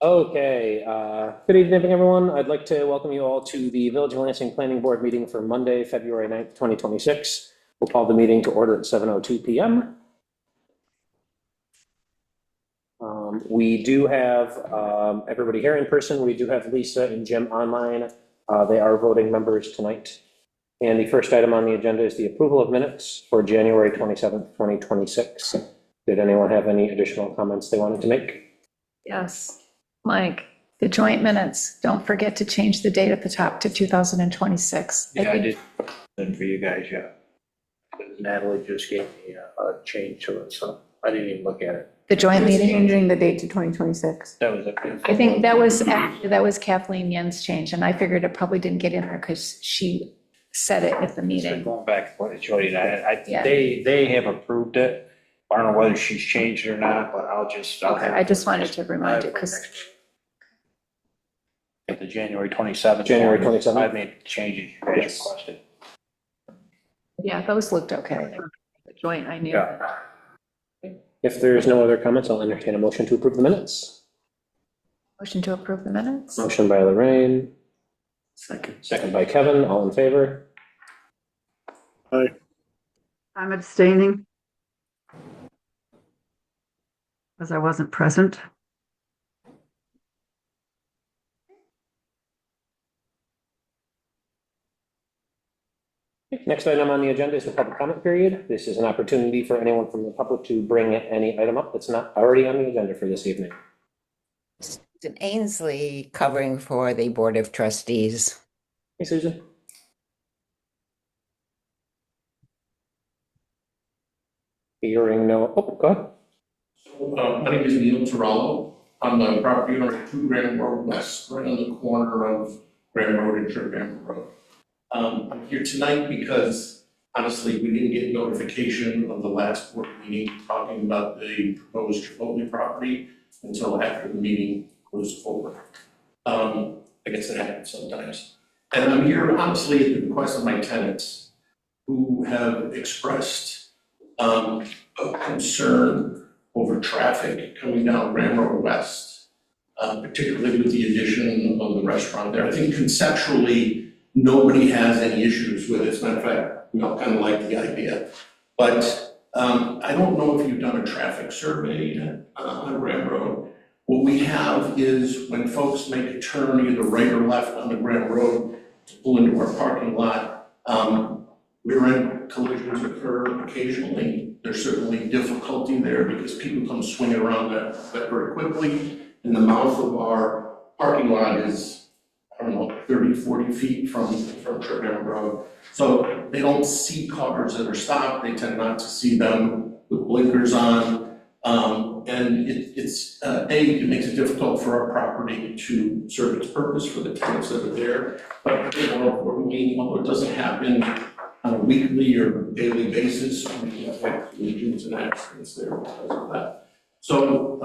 Okay, good evening, everyone. I'd like to welcome you all to the Village of Lansing Planning Board meeting for Monday, February 9th, 2026. We'll call the meeting to order at 7:02 p.m. We do have everybody here in person. We do have Lisa and Jim online. They are voting members tonight. And the first item on the agenda is the approval of minutes for January 27th, 2026. Did anyone have any additional comments they wanted to make? Yes, Mike, the joint minutes, don't forget to change the date at the top to 2026. Yeah, I did, for you guys, yeah. Natalie just gave me a change to it, so I didn't even look at it. The joint meeting, Changing the date to 2026. That was it. I think that was Kathleen Yen's change, and I figured it probably didn't get in there because she said it at the So meeting. going back to what Jody and I Yeah. they have approved it. I don't know whether she's changed it or not, but I'll Okay, I just wanted to remind you, because, At the January 27th. January 27th? I made changes you guys Yes. requested. yeah, those looked okay. The joint, I knew. Yeah. If there's no other comments, I'll entertain a motion to approve the minutes. Motion to approve the minutes? Motion by Lorraine, second by Kevin, all in favor? I'm abstaining because I wasn't present. Next item on the agenda is the public comment period. This is an opportunity for anyone from the public to bring any item up that's not already on the agenda for this evening. Susan Ainsley covering for the Board of Trustees. Hey, Susan. Hearing no, oh, go ahead. My name is Neil Torello. I'm the property owner at 2 Grand Road West, right on the corner of Grand Road and Trevor Road. I'm here tonight because honestly, we didn't get notification of the last board meeting talking about the proposed Chipotle property until after the meeting was over. I guess it happens sometimes. And I'm here honestly at the request of my tenants who have expressed a concern over traffic coming down Grand Road West, particularly with the addition of the restaurant there. I think conceptually, nobody has any issues with it. As a matter of fact, we all kind of like the idea. But I don't know if you've done a traffic survey on Grand Road. What we have is when folks make a turn either right or left on the Grand Road to pull into our parking lot, rear-end collisions occur occasionally. There's certainly difficulty there because people come swinging around that very quickly. And the mouth of our parking lot is, I don't know, 30, 40 feet from Trevor Road. So they don't see cars that are stopped. They tend not to see them with blinkers on. And it makes it difficult for our property to serve its purpose for the tenants that are there. But more importantly, although it doesn't happen on a weekly or daily basis, we have collisions and accidents there because of that. So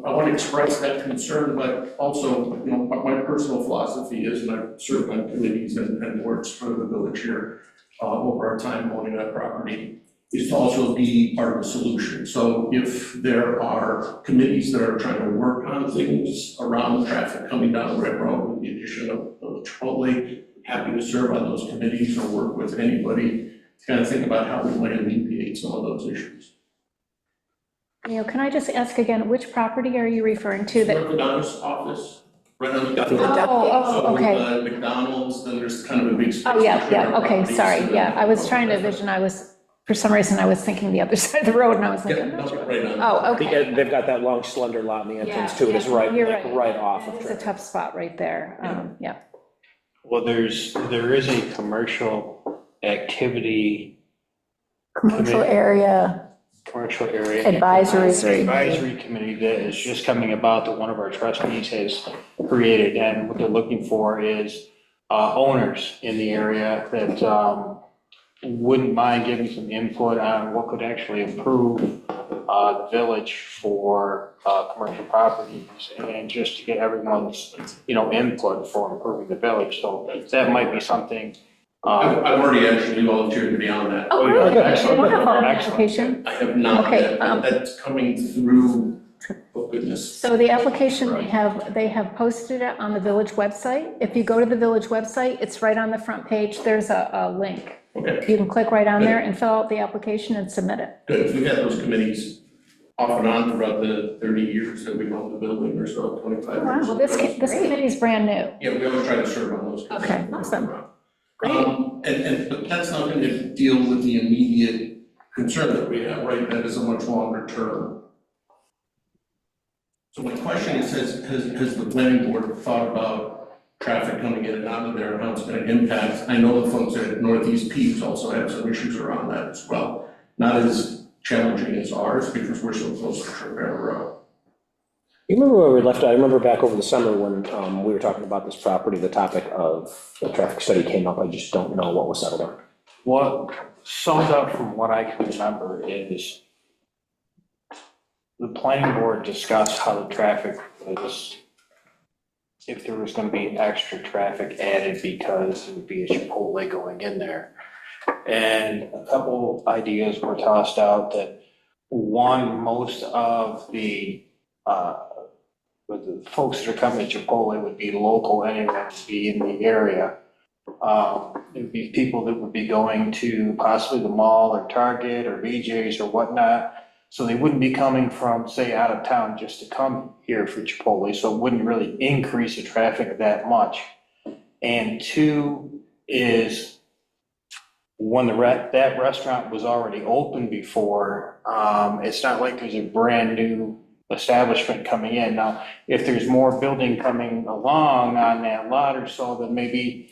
I want to express that concern, but also, you know, what my personal philosophy is, and I've served on committees and boards for the village here over our time owning that property, is to also be part of the solution. So if there are committees that are trying to work on things around the traffic coming down Red Road with the addition of Chipotle, happy to serve on those committees or work with anybody to kind of think about how we might alleviate some of those issues. Neil, can I just ask again, which property are you referring to? That? McDonald's office, right on the. Oh, okay. So with McDonald's, then there's kind of a big space. Oh, yeah, between our okay, properties, sorry, so yeah, then- I was trying to vision, for some reason, I was thinking the other side of the road, and I was like, Yeah, I'm not no, sure. right on. Oh, okay. They've got that long slender lot and the entrance Yeah, to it is yeah, right, you're like, right off of It's a Trevor. tough spot right there, yeah. Well, there is a commercial activity, Commercial area advisory. advisory committee that is just coming about that one of our trustees has created, and what they're looking for is owners in the area that wouldn't mind giving some input on what could actually improve the village for commercial properties, and just to get everyone's, input for improving the village. So that might be something. I've already actually volunteered to be on that. Oh, yeah, really? excellent. Wonderful Excellent. application. I have not Okay, yet, but that's coming through, goodness. So the application, they have posted it on the village website. If you go to the village website, it's right on the front page. There's a link. Okay, You can click right on there and fill out the application and submit it. good. We've had those committees off and on throughout the 30 years that we've owned the building, or so, 25 years. Well, this committee's brand new. Yeah, we always try to serve on those. committees. Okay, awesome. Great. But that's not going to deal with the immediate concern that we have, right? That is a much longer term. So my question is, has the planning board thought about traffic coming in and out of there and how it's going to impact? I know the folks at Northeast Peeps also have some issues around that as well. Not as challenging as ours because we're so close to Trip River Road. You remember where we left, I remember back over the summer when we were talking about this property, the topic of the traffic study came up. I just don't know what was settled on. What summed up from what I can remember is the planning board discussed how the traffic was, if there was gonna be extra traffic added because it would be a Chipotle going in there. And a couple ideas were tossed out that, one, most of the folks that are coming to Chipotle would be local anyway, to be in the area. It would be people that would be going to possibly the mall or Target or BJ's or whatnot. So they wouldn't be coming from, say, out of town just to come here for Chipotle, so it wouldn't really increase the traffic that much. And two is, when that restaurant was already open before, it's not like there's a brand new establishment coming in. Now, if there's more building coming along on that lot or so, then maybe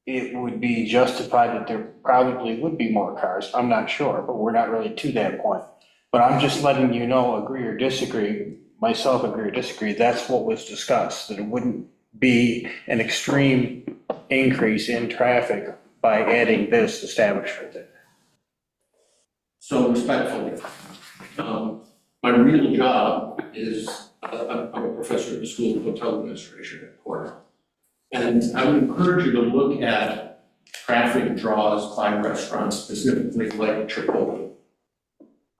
it would be justified that there probably would be more cars. I'm not sure, but we're not really to that point. But I'm just letting you know, agree or disagree, myself agree or disagree, that's what was discussed, that it wouldn't be an extreme increase in traffic by adding this establishment. So respectfully, my real job is, I'm a professor at the School of Hotel Administration at Cornell. And I would encourage you to look at traffic draws by restaurants, specifically like Chipotle.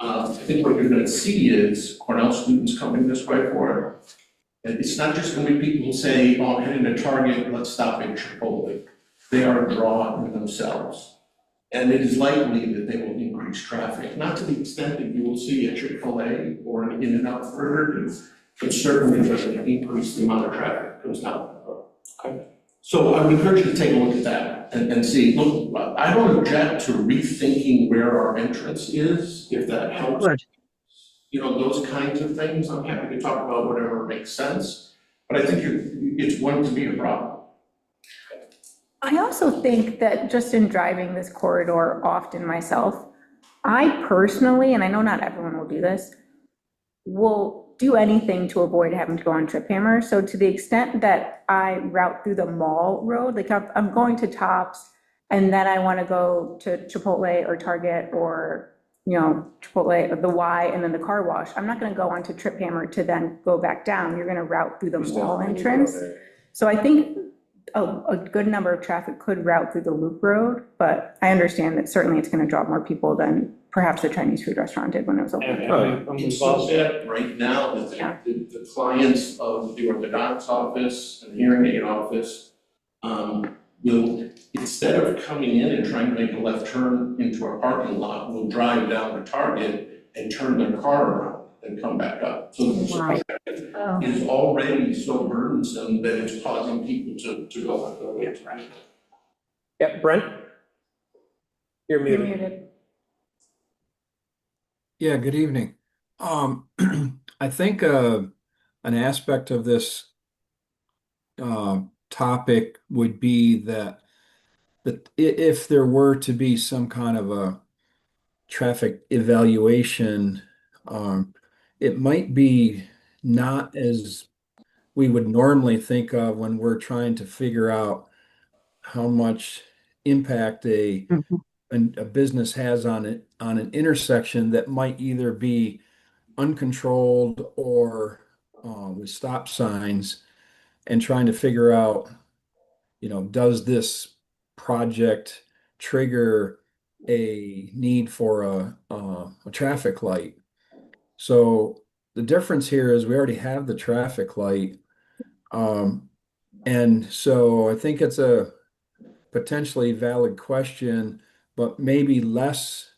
I think what you're gonna see is Cornell students coming this way for it. And it's not just gonna be people who say, oh, I'm heading to Target, let's stop at Chipotle. They are a draw in themselves. And it is likely that they will increase traffic, not to the extent that you will see a Chick-fil-A or an In-N-Out Burger, but certainly does increase the amount of traffic that goes down that road. Okay. So I would encourage you to take a look at that and see, look, I don't object to rethinking where our entrance is, if that helps. Good. You know, those kinds of things, I'm happy to talk about whatever makes sense, but I think it's going to be a problem. I also think that just in driving this corridor often myself, I personally, and I know not everyone will do this, will do anything to avoid having to go on Trip Hammer. So to the extent that I route through the mall road, like I'm going to Tops and then I want to go to Chipotle or Target or, you know, Chipotle, or the Y, and then the car wash, I'm not going to go onto Trip Hammer to then go back down. You're going to route through the mall entrance. So I think a good number of traffic could route through the loop road, but I understand that certainly it's going to draw more people than perhaps the Chinese food restaurant did when it was open. It's so bad right now that the clients of the orthodontist office and the hearing aid office will, instead of coming in and trying to make a left turn into our parking lot, will drive down to Target and turn their car around and come back up. So the traffic is already so burdensome that it's causing people to go on the way. Yep, Brent? You're You're muted. muted. Yeah, good evening. I think an aspect of this topic would be that if there were to be some kind of a traffic evaluation, it might be not as we would normally think of when we're trying to figure out how much impact a business has on an intersection that might either be uncontrolled or with stop signs, and trying to figure out, does this project trigger a need for a traffic light? So the difference here is we already have the traffic light. And so I think it's a potentially valid question, but maybe less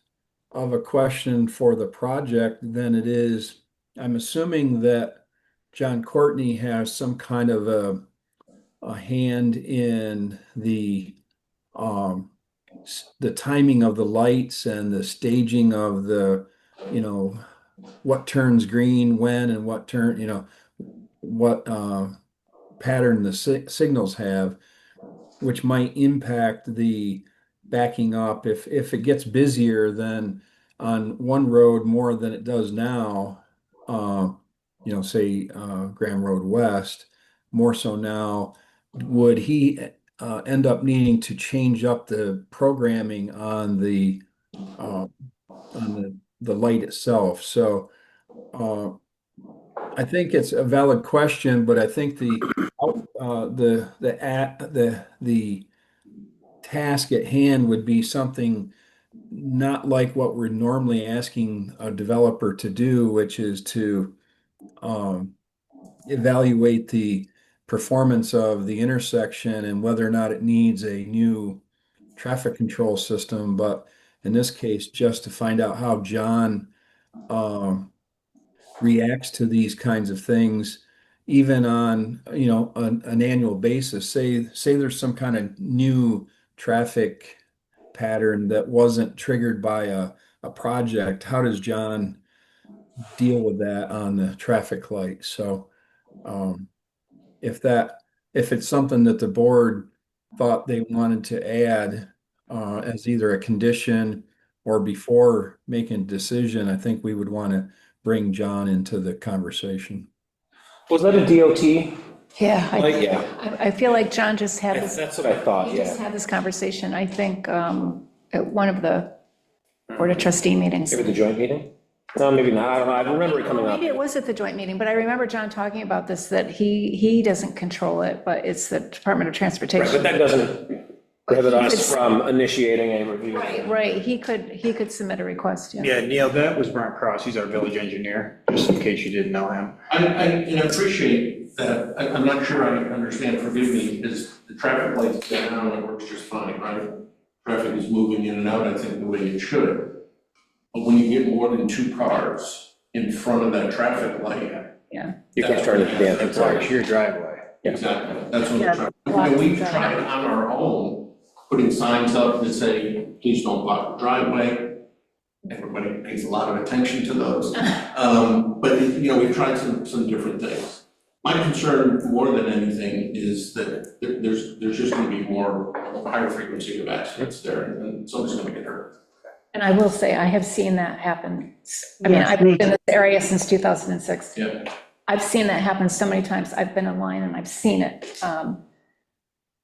of a question for the project than it is. I'm assuming that John Courtney has some kind of a hand in the timing of the lights and the staging of the, what turns green when and what pattern the signals have, which might impact the backing up if it gets busier than on one road more than it does now, say Graham Road West, more so now, would he end up needing to change up the programming on the light itself? So I think it's a valid question, but I think the task at hand would be something not like what we're normally asking a developer to do, which is to evaluate the performance of the intersection and whether or not it needs a new traffic control system. But in this case, just to find out how John reacts to these kinds of things, even on, an annual basis. Say there's some kind of new traffic pattern that wasn't triggered by a project. How does John deal with that on the traffic light? So if it's something that the board thought they wanted to add as either a condition or before making a decision, I think we would want to bring John into the conversation. Was that a DOT? Yeah, Yeah. I feel like John just had this. That's what I thought, We just yeah. had this conversation, I think, at one of the Board of Trustee meetings. Maybe the joint meeting? No, maybe not, I don't know, I remember it coming up. Maybe it was at the joint meeting, but I remember John talking about this, that he doesn't control it, but it's the Department of Right, Transportation. but that doesn't prohibit us from initiating a review. Right, he could submit a request, yeah. Yeah, Neil, that was Brent Cross. He's our village engineer, just in case you didn't know him. And I appreciate that. I'm not sure I understand, forgive me, is the traffic lights down and it works just fine, right? Traffic is moving in and out, I think, the way it should. But when you get more than two cars in front of that traffic light. Yeah. You can start at the end. It blocks your driveway. Exactly, that's what Yeah, we're trying. We've tried on our own, putting signs up that say, please don't block the driveway. Everybody pays a lot of attention to those. But, we've tried some different things. My concern more than anything is that there's just gonna be higher frequency of accidents there, and someone's gonna get hurt. And I will say, I have seen that happen. I mean, Yes, I've me been in this area since 2006. Yeah. I've seen that happen so many times. I've been in line and I've seen it.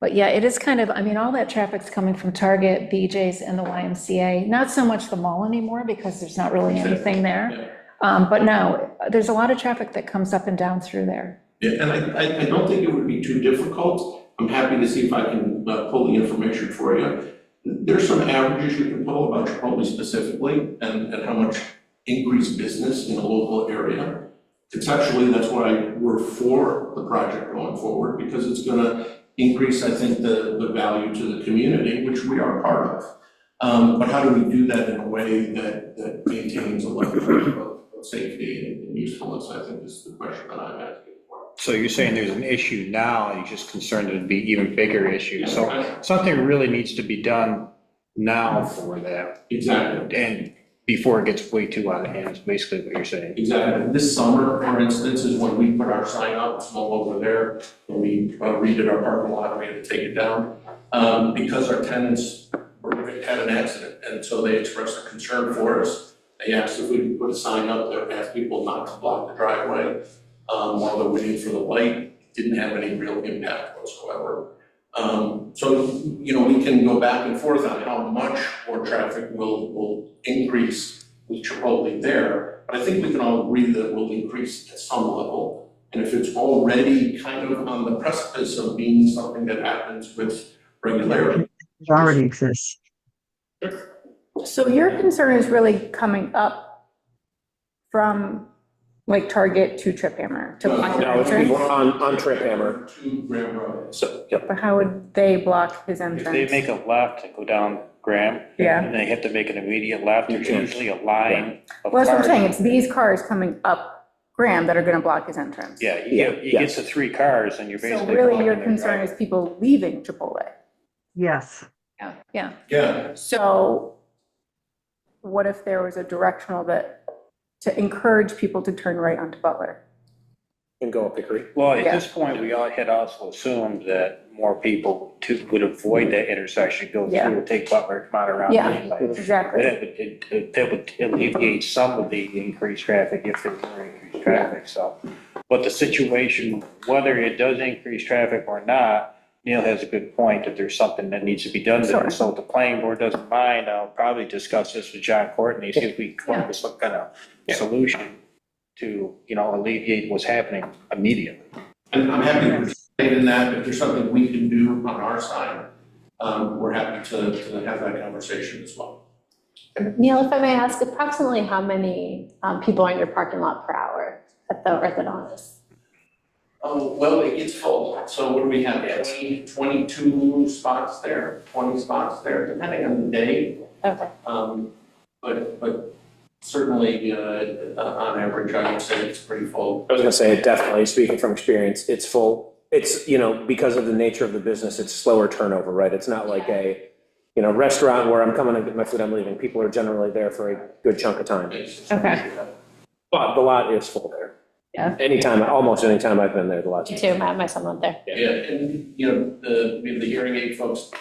But yeah, it is kind of, I mean, all that traffic's coming from Target, BJ's, and the YMCA. Not so much the mall anymore because there's not really anything there. But no, there's a lot of traffic that comes up and down through there. Yeah, and I don't think it would be too difficult. I'm happy to see if I can pull the information for you. There's some averages you can pull about Chipotle specifically and how much increased business in a local area. Conceptually, that's why we're for the project going forward, because it's gonna increase, I think, the value to the community, which we are part of. But how do we do that in a way that maintains a level of safety and usefulness, I think is the question that I'm asking for. So you're saying there's an issue now, and you're just concerned it'd be even bigger issue. So something really needs to be done now for that, Exactly. and before it gets way too out of hand, is basically what you're saying. Exactly. This summer, for instance, is when we put our sign up, it's all over there, and we redid our parking lot, we had to take it down. Because our tenants had an accident, and so they expressed a concern for us. They asked if we could put a sign up that asked people not to block the driveway while they're waiting for the light. Didn't have any real impact whatsoever. So, we can go back and forth on how much more traffic will increase with Chipotle there, but I think we can all agree that it will increase at some level. And if it's already kind of on the precipice of being something that happens with regularity. It already exists. So your concern is really coming up from Like Target to Trip Hammer to block No, it's the people entrance? on Trip Hammer. To Graham Road. So, yep. But how would they block his If they entrance? make a left and go down Graham. Yeah. And they have to make an immediate left, there's can't. usually a line of Well, that's what I'm cars. saying, it's these cars coming up Graham that are gonna block his entrance. Yeah, Yeah, you yeah. get to 3 cars and you're So basically. really, blocking your their concern driveway. is people leaving Chipotle. Yes. Yeah, yeah. Yeah, So what if there was a directional to encourage people to turn right onto Butler? And go up Hickory. Well, at Yeah. this point, we all had also assumed that more people would avoid that intersection, go Yeah. through, take Butler, come out around. Yeah, anyway. exactly. That would alleviate some of the increased traffic if there were increased traffic, so. But the situation, whether it does increase traffic or not, Neil has a good point that there's something that needs to be done Sure. there. So if the planning board doesn't mind, I'll probably discuss this with John Courtney, see if we can come up with some kind of solution to, alleviate what's happening immediately. and I'm happy to participate in that. If there's something we can do on our side, we're happy to have that conversation as well. Neil, if I may ask, approximately how many people are in your parking lot per hour at the orthodontist? Oh, well, it gets full. So what do we have? 22 spots there, 20 spots there, depending on the day. Okay. But certainly, on average, I would say it's pretty full. I was gonna say, definitely, speaking from experience, it's full. It's, because of the nature of the business, it's slower turnover, right? It's not like a, restaurant where I'm coming to get my food, I'm leaving. People are generally there for a good chunk of time. Okay. But the lot is full there. Yeah. Almost anytime I've been there, the lot's. Me too, my son went there. Yeah, and, we have the hearing aid folks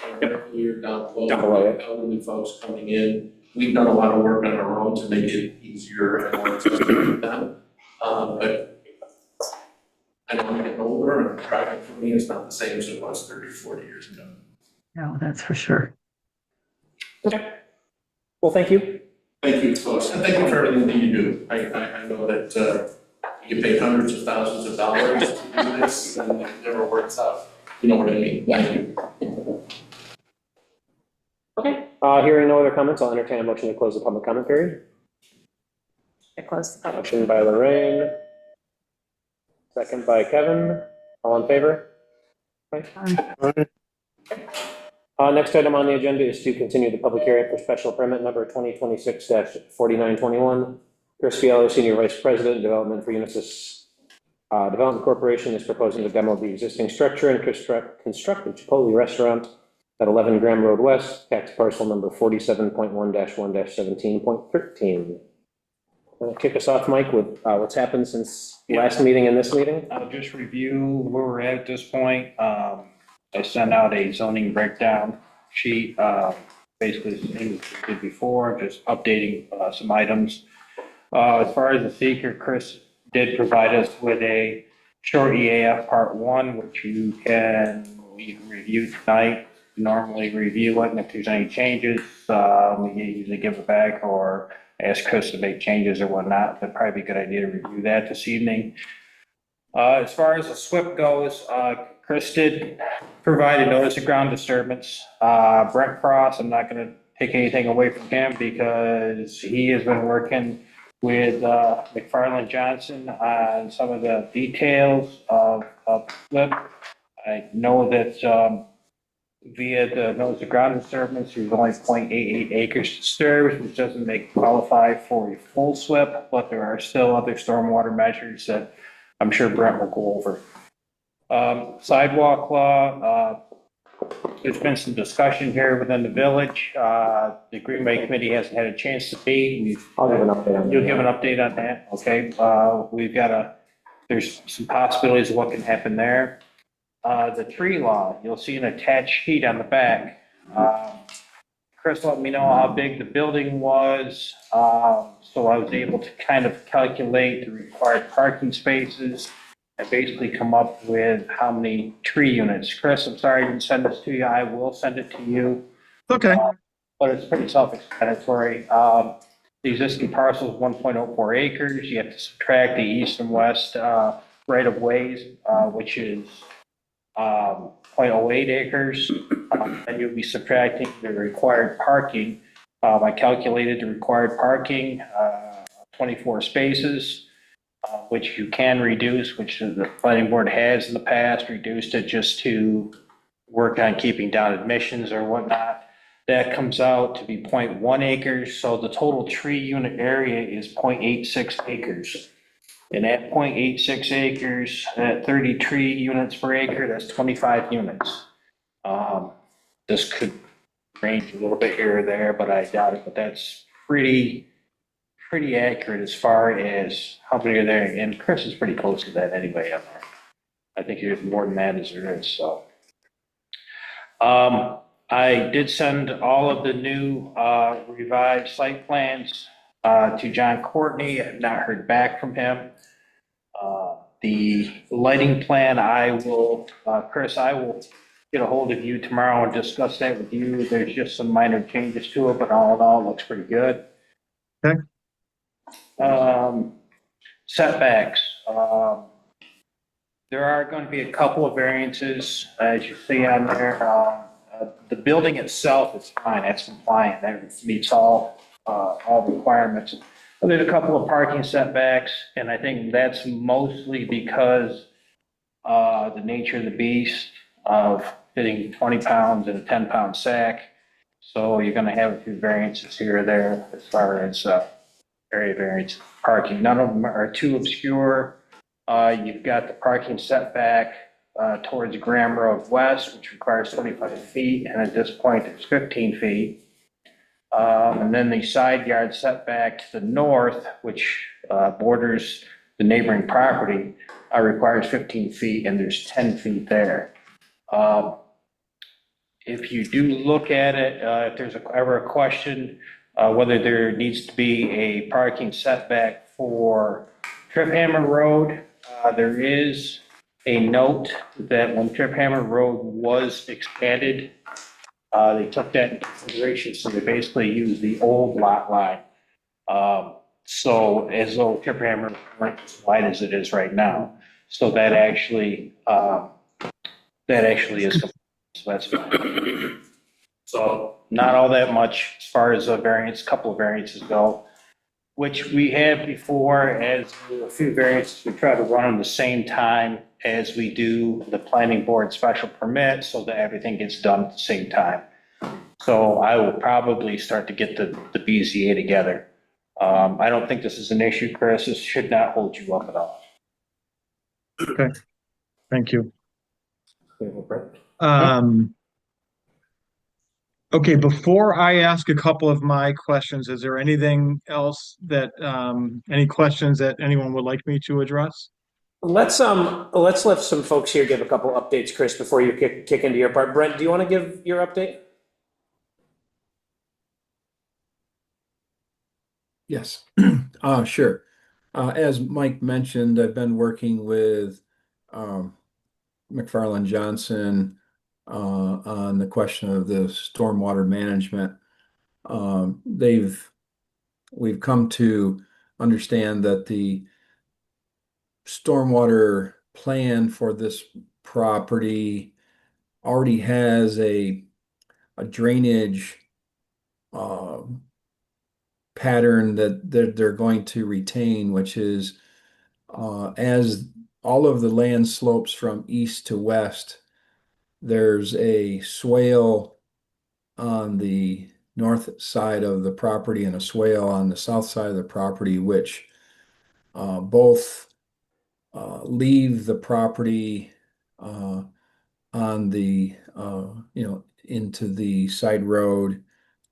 here down below. Down below, yeah. Elderly folks coming in. We've done a lot of work on our own to make it easier and more accessible for them. But I know I'm getting older, and driving for me is not the same as it was 30, 40 years ago. No, that's for sure. Well, thank you. Thank you, folks, and thank you for everything that you do. I know that you pay hundreds of thousands of dollars to do this, and it never works out. You know what I mean? Thank you. Okay. Hearing no other comments, I'll entertain a motion to close the public comment period. I closed the public. Motion by Lorraine. Second by Kevin. All in favor? Next item on the agenda is to continue the public hearing for special permit number 2026-4921. Chris Fiello, Senior Vice President, Development for Unisys Development Corporation, is proposing to demo the existing structure and construct a Chipotle restaurant at 11 Graham Road West, tax parcel number 47.1-1-17.13. Kick us off, Mike, with what's happened since last meeting and this meeting? I'll just review where we're at this point. I sent out a zoning breakdown sheet, basically the same as we did before, just updating some items. As far as the seeker, Chris did provide us with a short EAF Part 1, which you can review tonight. Normally review it, and if there's any changes, we usually give it back or ask Chris to make changes or whatnot. That'd probably be a good idea to review that this evening. As far as the SWIP goes, Chris did provide a notice of ground disturbance. Brent Cross, I'm not going to take anything away from him because he has been working with McFarland Johnson on some of the details of SWIP. I know that via the notice of ground disturbance, there's only 0.88 acres disturbed, which doesn't qualify for a full SWIP, but there are still other stormwater measures that I'm sure Brent will go over. Sidewalk law, there's been some discussion here within the village. The Green Bay Committee hasn't had a chance to meet. I'll give an update on that. You'll give an update on that, okay? There's some possibilities of what can happen there. The tree law, you'll see an attached sheet on the back. Chris let me know how big the building was, so I was able to kind of calculate the required parking spaces and basically come up with how many tree units. Chris, I'm sorry I didn't send this to you. I will send it to you. Okay. But it's pretty self-explanatory. The existing parcel is 1.04 acres. You have to subtract the east and west right-of-ways, which is 0.08 acres. And you'll be subtracting the required parking. I calculated the required parking, 24 spaces. which you can reduce, which the planning board has in the past, reduced it just to work on keeping down admissions or whatnot. That comes out to be 0.1 acres, so the total tree unit area is 0.86 acres. And at 0.86 acres, at 30 tree units per acre, that's 25 units. This could range a little bit here or there, but I doubt it, but that's pretty accurate as far as how many are there, and Chris is pretty close to that anyway up there. I think there's more than that as there is, so. I did send all of the new revised site plans to John Courtney. I've not heard back from him. The lighting plan, Chris, I will get a hold of you tomorrow and discuss that with you. There's just some minor changes to it, but all in all, it looks pretty good. Okay. Setbacks. There are going to be a couple of variances, as you see on there. The building itself is fine, that's compliant, that meets all requirements. But there's a couple of parking setbacks, and I think that's mostly because the nature of the beast of fitting 20 pounds in a 10-pound sack. So you're going to have a few variances here or there as far as area variance parking. None of them are too obscure. You've got the parking setback towards Graham Road West, which requires 25 feet, and at this point, it's 15 feet. And then the side yard setback to the north, which borders the neighboring property, requires 15 feet, and there's 10 feet there. If you do look at it, if there's ever a question whether there needs to be a parking setback for Trip Hammer Road, there is a note that when Trip Hammer Road was expanded, they took that into consideration, so they basically used the old lot line. So as though Trip Hammer weren't as wide as it is right now. So that actually is, so that's fine. So not all that much as far as a variance, couple of variances go, which we had before as a few variances. We try to run them the same time as we do the planning board special permit so that everything gets done at the same time. So I will probably start to get the BZA together. I don't think this is an issue, Chris. This should not hold you up at all. Okay, thank you. Okay, before I ask a couple of my questions, is there anything else that, any questions that anyone would like me to address? Let's let some folks here give a couple updates, Chris, before you kick into your part. Brent, do you want to give your update? Yes, sure. As Mike mentioned, I've been working with McFarland Johnson on the question of the stormwater management. We've come to understand that the stormwater plan for this property already has a drainage pattern that they're going to retain, which is as all of the land slopes from east to west, there's a swale on the north side of the property and a swale on the south side of the property, which both leave the property on the into the side road.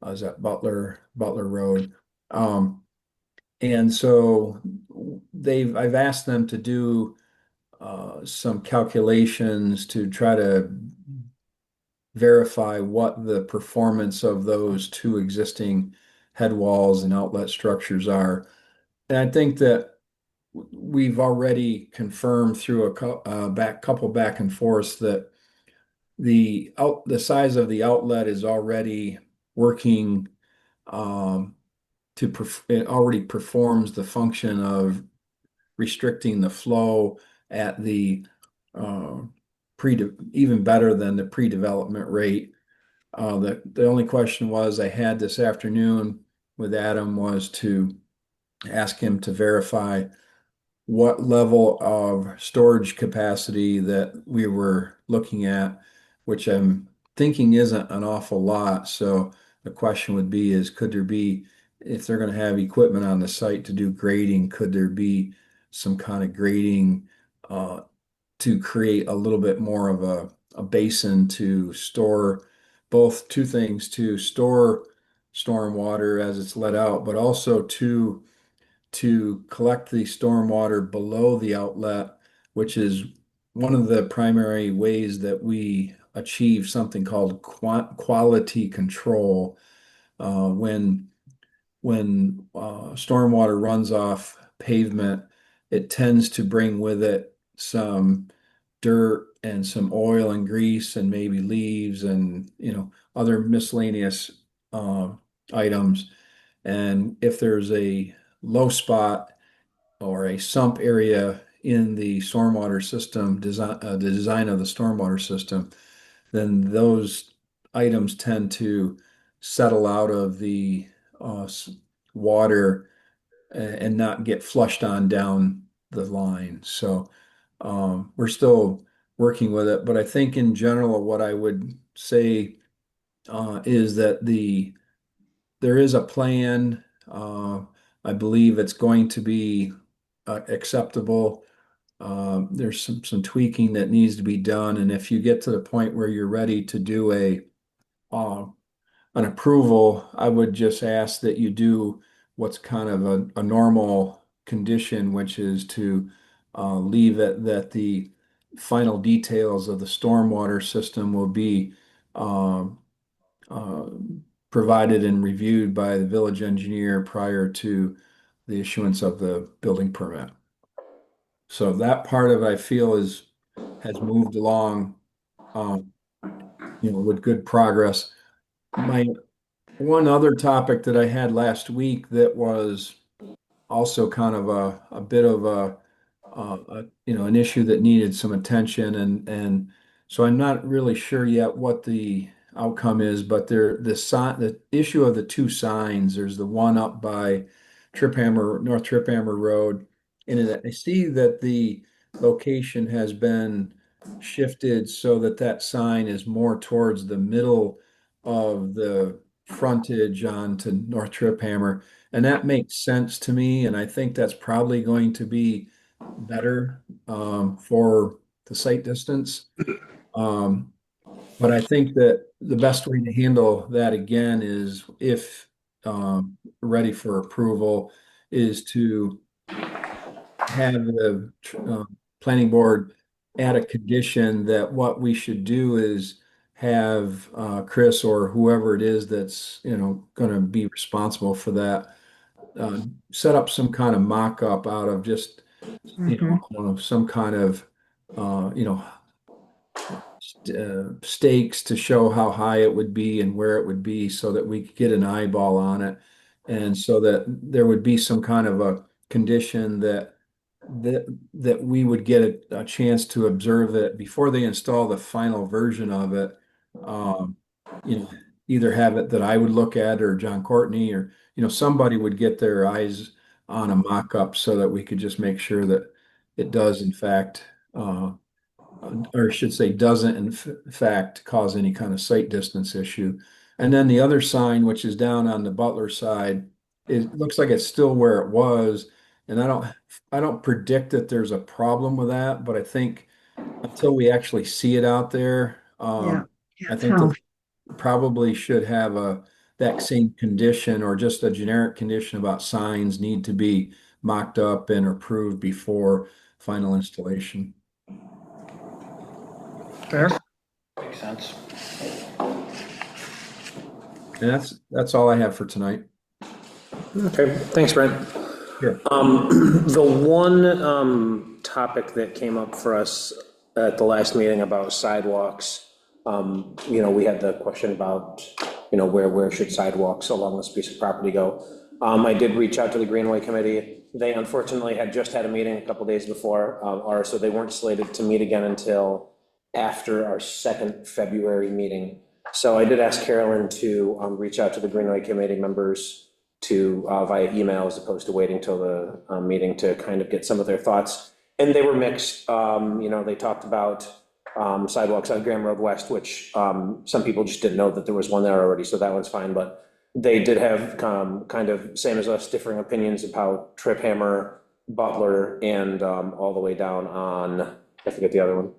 Is that Butler Road? And so I've asked them to do some calculations to try to verify what the performance of those two existing head walls and outlet structures are. And I think that we've already confirmed through a couple back and forths that the size of the outlet is already working it already performs the function of restricting the flow at the even better than the pre-development rate. The only question was I had this afternoon with Adam was to ask him to verify what level of storage capacity that we were looking at, which I'm thinking isn't an awful lot. So the question would be is, could there be, if they're going to have equipment on the site to do grading, could there be some kind of grading to create a little bit more of a basin to store both two things, to store stormwater as it's let out, but also to collect the stormwater below the outlet, which is one of the primary ways that we achieve something called quality control. When stormwater runs off pavement, it tends to bring with it some dirt and some oil and grease and maybe leaves and other miscellaneous uh, items. And if there's a low spot or a sump area in the stormwater system design, the design of the stormwater system, then those items tend to settle out of the water and not get flushed on down the line. So we're still working with it, but I think in general, what I would say is that there is a plan. I believe it's going to be acceptable. There's some tweaking that needs to be done, and if you get to the point where you're ready to do an approval, I would just ask that you do what's kind of a normal condition, which is to leave it that the final details of the stormwater system will be um, uh, provided and reviewed by the village engineer prior to the issuance of the building permit. So that part of it, I feel has moved along, um, with good progress. My one other topic that I had last week that was also kind of a bit of an issue that needed some attention, and so I'm not really sure yet what the outcome is, but the issue of the two signs, there's the one up by North Trip Hammer Road, and I see that the location has been shifted so that that sign is more towards the middle of the frontage onto North Trip Hammer. And that makes sense to me, and I think that's probably going to be better for the sight distance. Um, but I think that the best way to handle that again is if ready for approval is to have the planning board add a condition that what we should do is have Chris or whoever it is that's going to be responsible for that set up some kind of mock-up out of just some kind of stakes to show how high it would be and where it would be so that we could get an eyeball on it, and so that there would be some kind of a condition that we would get a chance to observe it before they install the final version of it. Um, either have it that I would look at or John Courtney or somebody would get their eyes on a mock-up so that we could just make sure that it does in fact or I should say doesn't in fact cause any kind of sight distance issue. And then the other sign, which is down on the Butler side, it looks like it's still where it was. And I don't predict that there's a problem with that, but I think until we actually see it out there, I think that probably should have that same condition or just a generic condition about signs need to be mocked up and approved before final installation. Fair. Makes sense. And that's all I have for tonight. Okay, thanks, Brent. Sure. The one topic that came up for us at the last meeting about sidewalks, we had the question about, where should sidewalks along this piece of property go? I did reach out to the Greenway Committee. They unfortunately had just had a meeting a couple days before ours, so they weren't slated to meet again until after our second February meeting. So I did ask Carolyn to reach out to the Greenway Committee members to, via email as opposed to waiting till the meeting to kind of get some of their thoughts. And they were mixed. They talked about sidewalks on Graham Road West, which some people just didn't know that there was one there already, so that one's fine. But they did have kind of, same as us, differing opinions about Trip Hammer, Butler, and all the way down on, I forget the other one,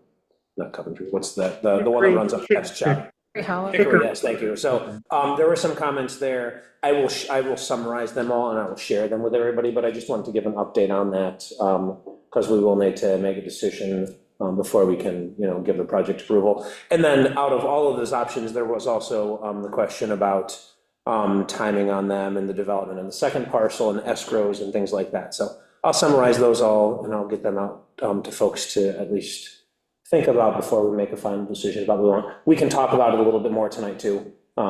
not Coventry, what's that? The one that runs up past Chop. Hickory, yes, thank you. So there were some comments there. I will summarize them all and I will share them with everybody, but I just wanted to give an update on that because we will need to make a decision before we can, give the project approval. And then out of all of those options, there was also the question about timing on them and the development in the second parcel and escrows and things like that. So I'll summarize those all and I'll get them out to folks to at least think about before we make a final decision about what we want. We can talk about it a little bit more tonight too. We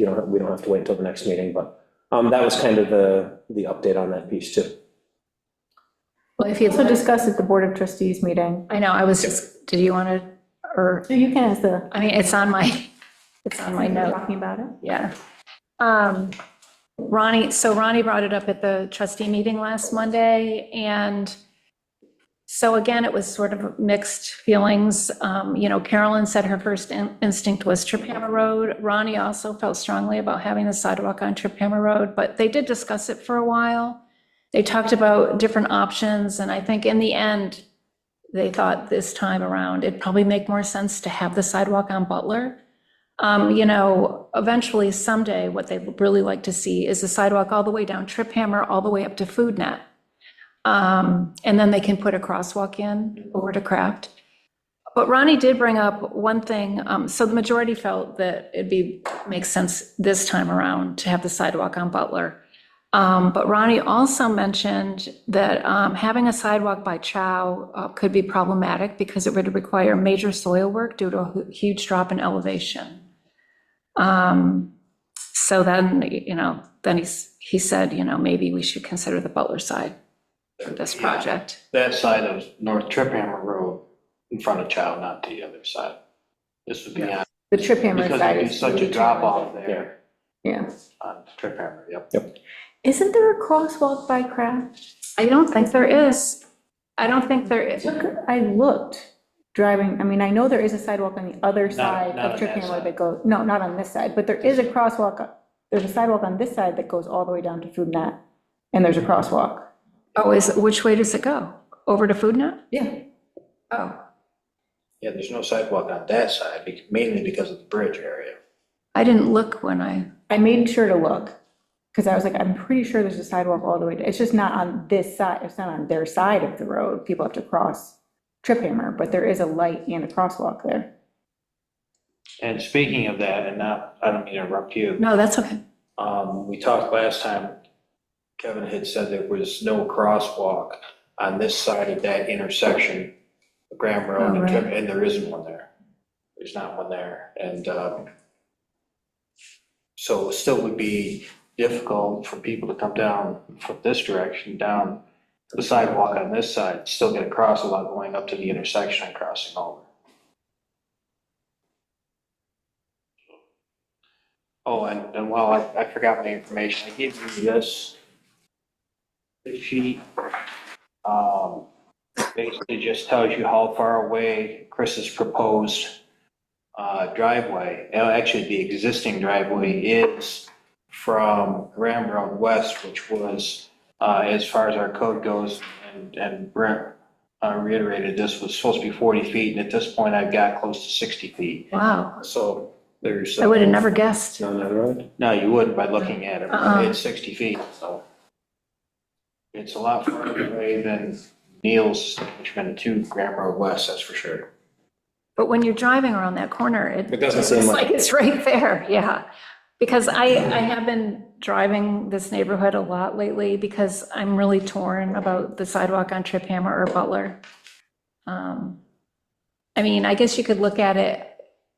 don't have to wait until the next meeting, but that was kind of the update on that piece too. Well, if you Also discussed at the Board of Trustees meeting. I know, I was just, did you want to, or, So you can ask the, I mean, it's on my note, talking about it. yeah. Ronnie brought it up at the trustee meeting last Monday, and so again, it was sort of mixed feelings. Carolyn said her first instinct was Trip Hammer Road. Ronnie also felt strongly about having the sidewalk on Trip Hammer Road, but they did discuss it for a while. They talked about different options, and I think in the end, they thought this time around, it'd probably make more sense to have the sidewalk on Butler. Eventually someday, what they would really like to see is the sidewalk all the way down Trip Hammer, all the way up to Foodnet. And then they can put a crosswalk in over to Craft. But Ronnie did bring up one thing. So the majority felt that makes sense this time around to have the sidewalk on Butler. But Ronnie also mentioned that having a sidewalk by Chow could be problematic because it would require major soil work due to a huge drop in elevation. So then, he said, maybe we should consider the Butler side for this project. That side of North Trip Hammer Road in front of Chow, not the other side. This would be on, The Trip Hammer because side there'd be is. such a drop off there Yeah. on Trip Hammer, yep. Isn't there a crosswalk by Craft? I don't think there is. I don't think there is. I looked driving, I know there is a sidewalk on the other side not of on Trip that Hammer side. that goes, no, not on this side, but there is a crosswalk. There's a sidewalk on this side that goes all the way down to Foodnet, and there's a crosswalk. Oh, which way does it go? Over to Foodnet? Yeah. Oh, Yeah, there's no sidewalk on that side, mainly because of the bridge area. I didn't look when I made sure to look, because I was like, I'm pretty sure there's a sidewalk all the way, it's just not on this side, it's not on their side of the road, people have to cross Trip Hammer, but there is a light and a crosswalk there. And speaking of that, and now, I don't mean to interrupt you. No, that's okay. We talked last time, Kevin had said there was no crosswalk on this side of that intersection, Graham Road, and Trip, and there isn't one there. There's not one there, and so it still would be difficult for people to come down from this direction, down the sidewalk on this side, still get across without going up to the intersection and crossing over. Oh, and while I forgot my information, I gave you this sheet. Basically just tells you how far away Chris's proposed driveway, actually the existing driveway is from Graham Road West, which was, as far as our code goes, and Brent reiterated, this was supposed to be 40 feet, and at this point I've got close to 60 feet. Wow. So there's. I would have never guessed. On that road? No, you wouldn't by looking at it. Uh-uh. It's 60 feet, so it's a lot farther away than Neil's, which been to Graham Road West, that's for sure. But when you're driving around that corner, It doesn't seem it's like- like it's right there, yeah. Because I have been driving this neighborhood a lot lately because I'm really torn about the sidewalk on Trip Hammer or Butler. I guess you could look at it,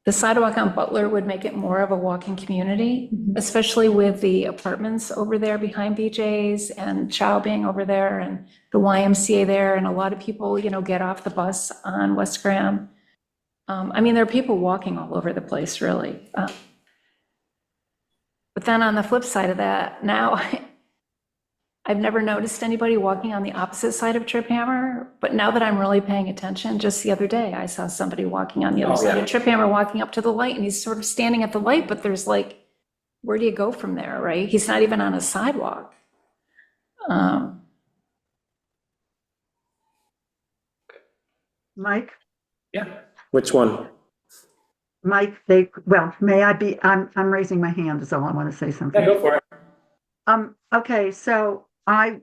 the sidewalk on Butler would make it more of a walking community, especially with the apartments over there behind BJ's and Chow being over there and the YMCA there, and a lot of people, get off the bus on West Graham. There are people walking all over the place, really. But then on the flip side of that, now I've never noticed anybody walking on the opposite side of Trip Hammer, but now that I'm really paying attention, just the other day, I saw somebody walking on the other side of Trip Hammer, walking up to the light, and he's sort of standing at the light, but there's like, where do you go from there, right? He's not even on a sidewalk. Mike, Which one? Mike, may I be, I'm raising my hand, is all I want to say something. Yeah, go for it. Okay, so I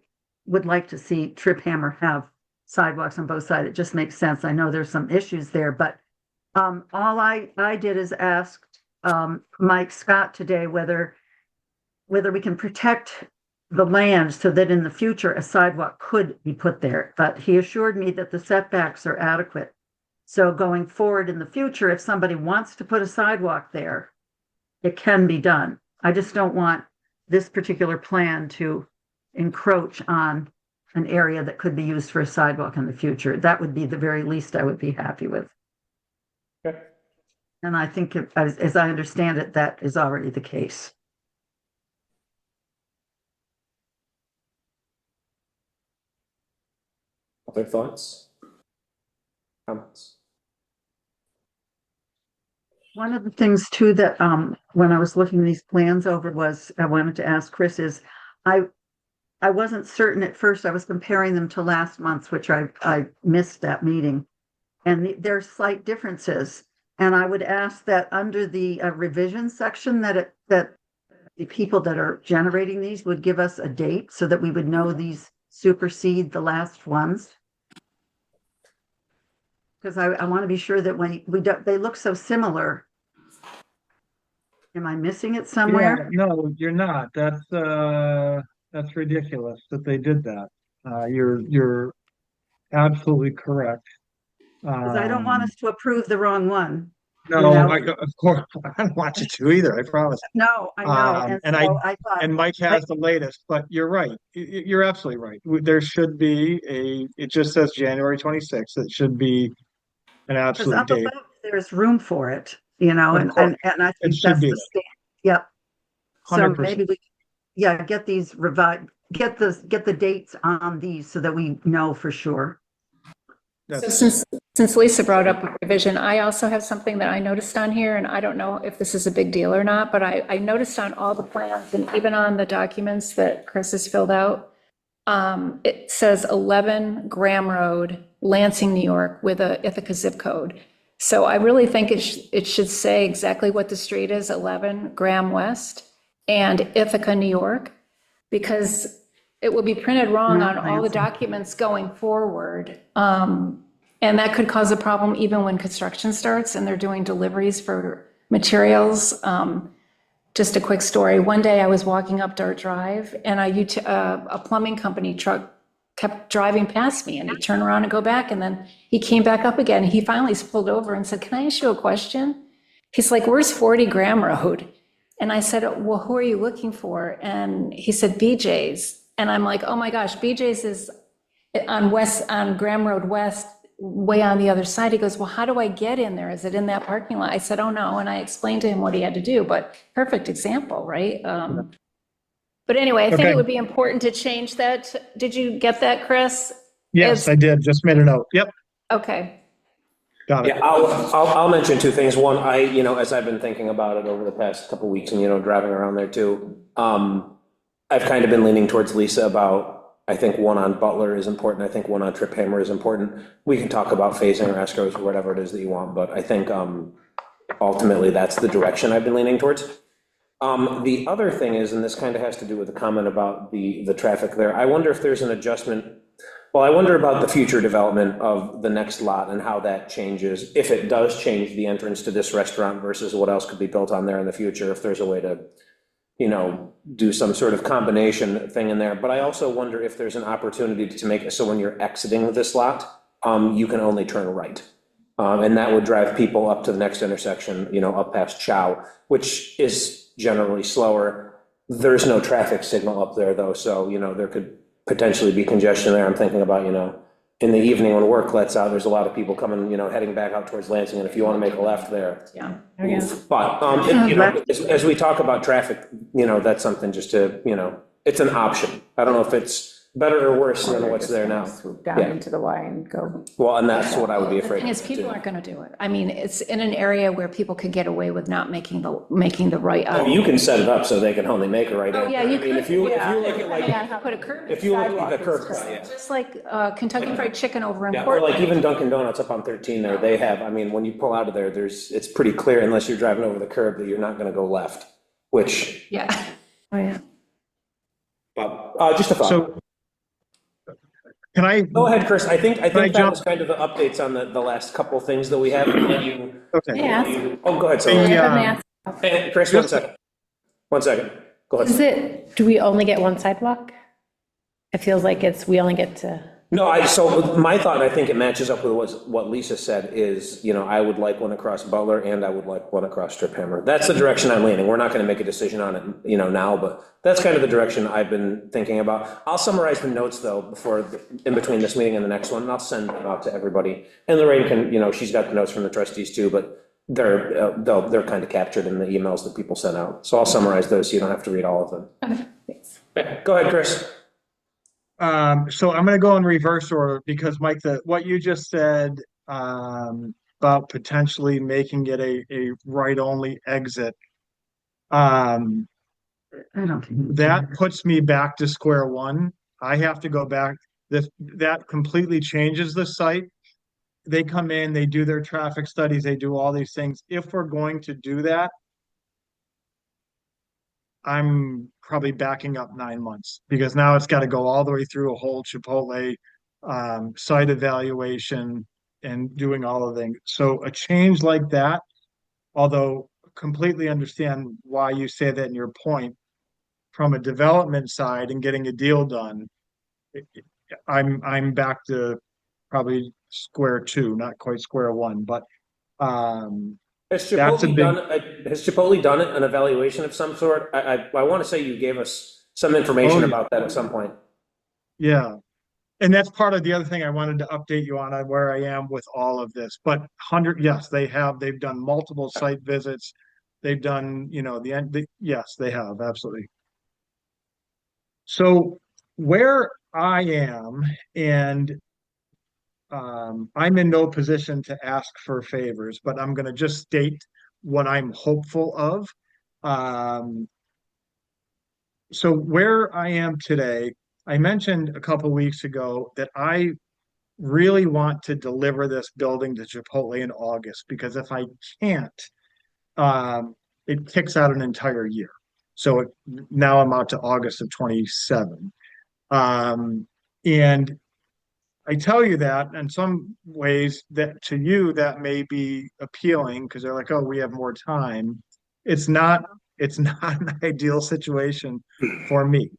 would like to see Trip Hammer have sidewalks on both sides. It just makes sense. I know there's some issues there, but all I did is asked Mike Scott today whether we can protect the land so that in the future a sidewalk could be put there. But he assured me that the setbacks are adequate. So going forward in the future, if somebody wants to put a sidewalk there, it can be done. I just don't want this particular plan to encroach on an area that could be used for a sidewalk in the future. That would be the very least I would be happy with. Okay. And I think, as I understand it, that is already the case. Other thoughts? Comments? One of the things too that when I was looking these plans over was I wanted to ask Chris is I wasn't certain at first. I was comparing them to last month's, which I missed that meeting, and there's slight differences. And I would ask that under the revision section that the people that are generating these would give us a date so that we would know these supersede the last ones. Because I want to be sure that when they look so similar. Am I missing it somewhere? Yeah, no, you're not. That's ridiculous that they did that. You're absolutely correct. Because I don't want us to approve the wrong one. No, you know? of course, I don't want you to either, I promise. No, I know. And I thought, And Mike has the latest, but you're right. You're absolutely right. There should be it just says January 26th. It should be an because absolute up date. above there's room for it, you know, Of and course. I think should that's be the stand. Yep. So 100%. maybe get these revised, get the dates on these so that we know for sure. So since Lisa brought up revision, I also have something that I noticed on here, and I don't know if this is a big deal or not, but I noticed on all the plans and even on the documents that Chris has filled out, it says 11 Graham Road, Lansing, New York, with a Ithaca zip code. So I really think it should say exactly what the street is, 11 Graham West and Ithaca, New York, because it will be printed wrong on all the documents going forward. And that could cause a problem even when construction starts and they're doing deliveries for materials. Just a quick story. One day I was walking up Dart Drive and a plumbing company truck kept driving past me, and he turned around and go back, and then he came back up again. He finally pulled over and said, "Can I ask you a question?" He's like, "Where's 40 Graham Road?" And I said, "Well, who are you looking for?" And he said, "BJ's." And I'm like, oh my gosh, BJ's is on Graham Road West, way on the other side. He goes, "Well, how do I get in there? Is it in that parking lot?" I said, "Oh no." And I explained to him what he had to do, but perfect example, right? But anyway, I think Okay. it would be important to change that. Did you get that, Chris? Yes, I did. Just made a note. Yep, Okay. got it. Yeah, I'll mention two things. One, as I've been thinking about it over the past couple of weeks and, driving around there too, I've kind of been leaning towards Lisa about, I think one on Butler is important. I think one on Trip Hammer is important. We can talk about phasing or escrows or whatever it is that you want, but I think ultimately that's the direction I've been leaning towards. The other thing is, and this kind of has to do with the comment about the traffic there, I wonder if there's an adjustment. Well, I wonder about the future development of the next lot and how that changes, if it does change the entrance to this restaurant versus what else could be built on there in the future, if there's a way to, do some sort of combination thing in there. But I also wonder if there's an opportunity to make it so when you're exiting this lot, you can only turn right. And that would drive people up to the next intersection, up past Chow, which is generally slower. There's no traffic signal up there though, so, there could potentially be congestion there. I'm thinking about, in the evening when work lets out, there's a lot of people coming, heading back out towards Lansing, and if you want to make a left there. Yeah. But, as we talk about traffic, that's something just to, it's an option. I don't know if it's better or worse than what's there now. Swoop down Yeah. into the Y and go. Well, and that's what I would be The afraid thing of. is, people too. aren't going to do it. I mean, it's in an area where people can get away with not making the right. Oh, you can set it up so they can only make it right in. Oh, yeah, you I mean, could, if you look yeah. at like, Yeah, put a curb. if you look at the curb, yeah. Just like Kentucky Fried Chicken over in Yeah, or Portland. like even Dunkin' Donuts up on 13 there, they have, I mean, when you pull out of there, it's pretty clear unless you're driving over the curb that you're not gonna go left, which, Yeah. Oh, yeah. just a thought. So can I? Go ahead, Chris, I think I that jump- was kind of the updates on the last couple things that we have. Okay. Yeah. Oh, go ahead, The, sorry. Hey, Chris, one second, go ahead. Do we only get one sidewalk? It feels like we only get to. No, so my thought, and I think it matches up with what Lisa said, is, I would like one across Butler, and I would like one across Strip Hammer. That's the direction I'm leaning. We're not gonna make a decision on it, now, but that's kind of the direction I've been thinking about. I'll summarize the notes, though, in between this meeting and the next one, and I'll send them out to everybody. And Lorraine can, she's got the notes from the trustees too, but they're kind of captured in the emails that people sent out. So I'll summarize those, so you don't have to read all of them. Okay, go ahead, Chris. So I'm gonna go in reverse order because Mike, what you just said, about potentially making it a right-only exit. I don't think. That puts me back to square one. I have to go back. That completely changes the site. They come in, they do their traffic studies, they do all these things. If we're going to do that, I'm probably backing up 9 months because now it's got to go all the way through a whole Chipotle site evaluation and doing all of the things. So a change like that, although completely understand why you say that in your point, from a development side and getting a deal done, I'm back to probably square two, not quite square one, but Has That's a Chipotle done an evaluation of some sort? I want to say you gave us some information Oh, about that at some point. yeah. And that's part of the other thing I wanted to update you on where I am with all of this. But yes, they've done multiple site visits. They've done, yes, they have, absolutely. So where I am, and I'm in no position to ask for favors, but I'm going to just state what I'm hopeful of. So where I am today, I mentioned a couple weeks ago that I really want to deliver this building to Chipotle in August, because if I can't, it kicks out an entire year. So now I'm out to August of 27. And I tell you that in some ways that to you, that may be appealing because they're like, oh, we have more time. It's not an ideal situation for me.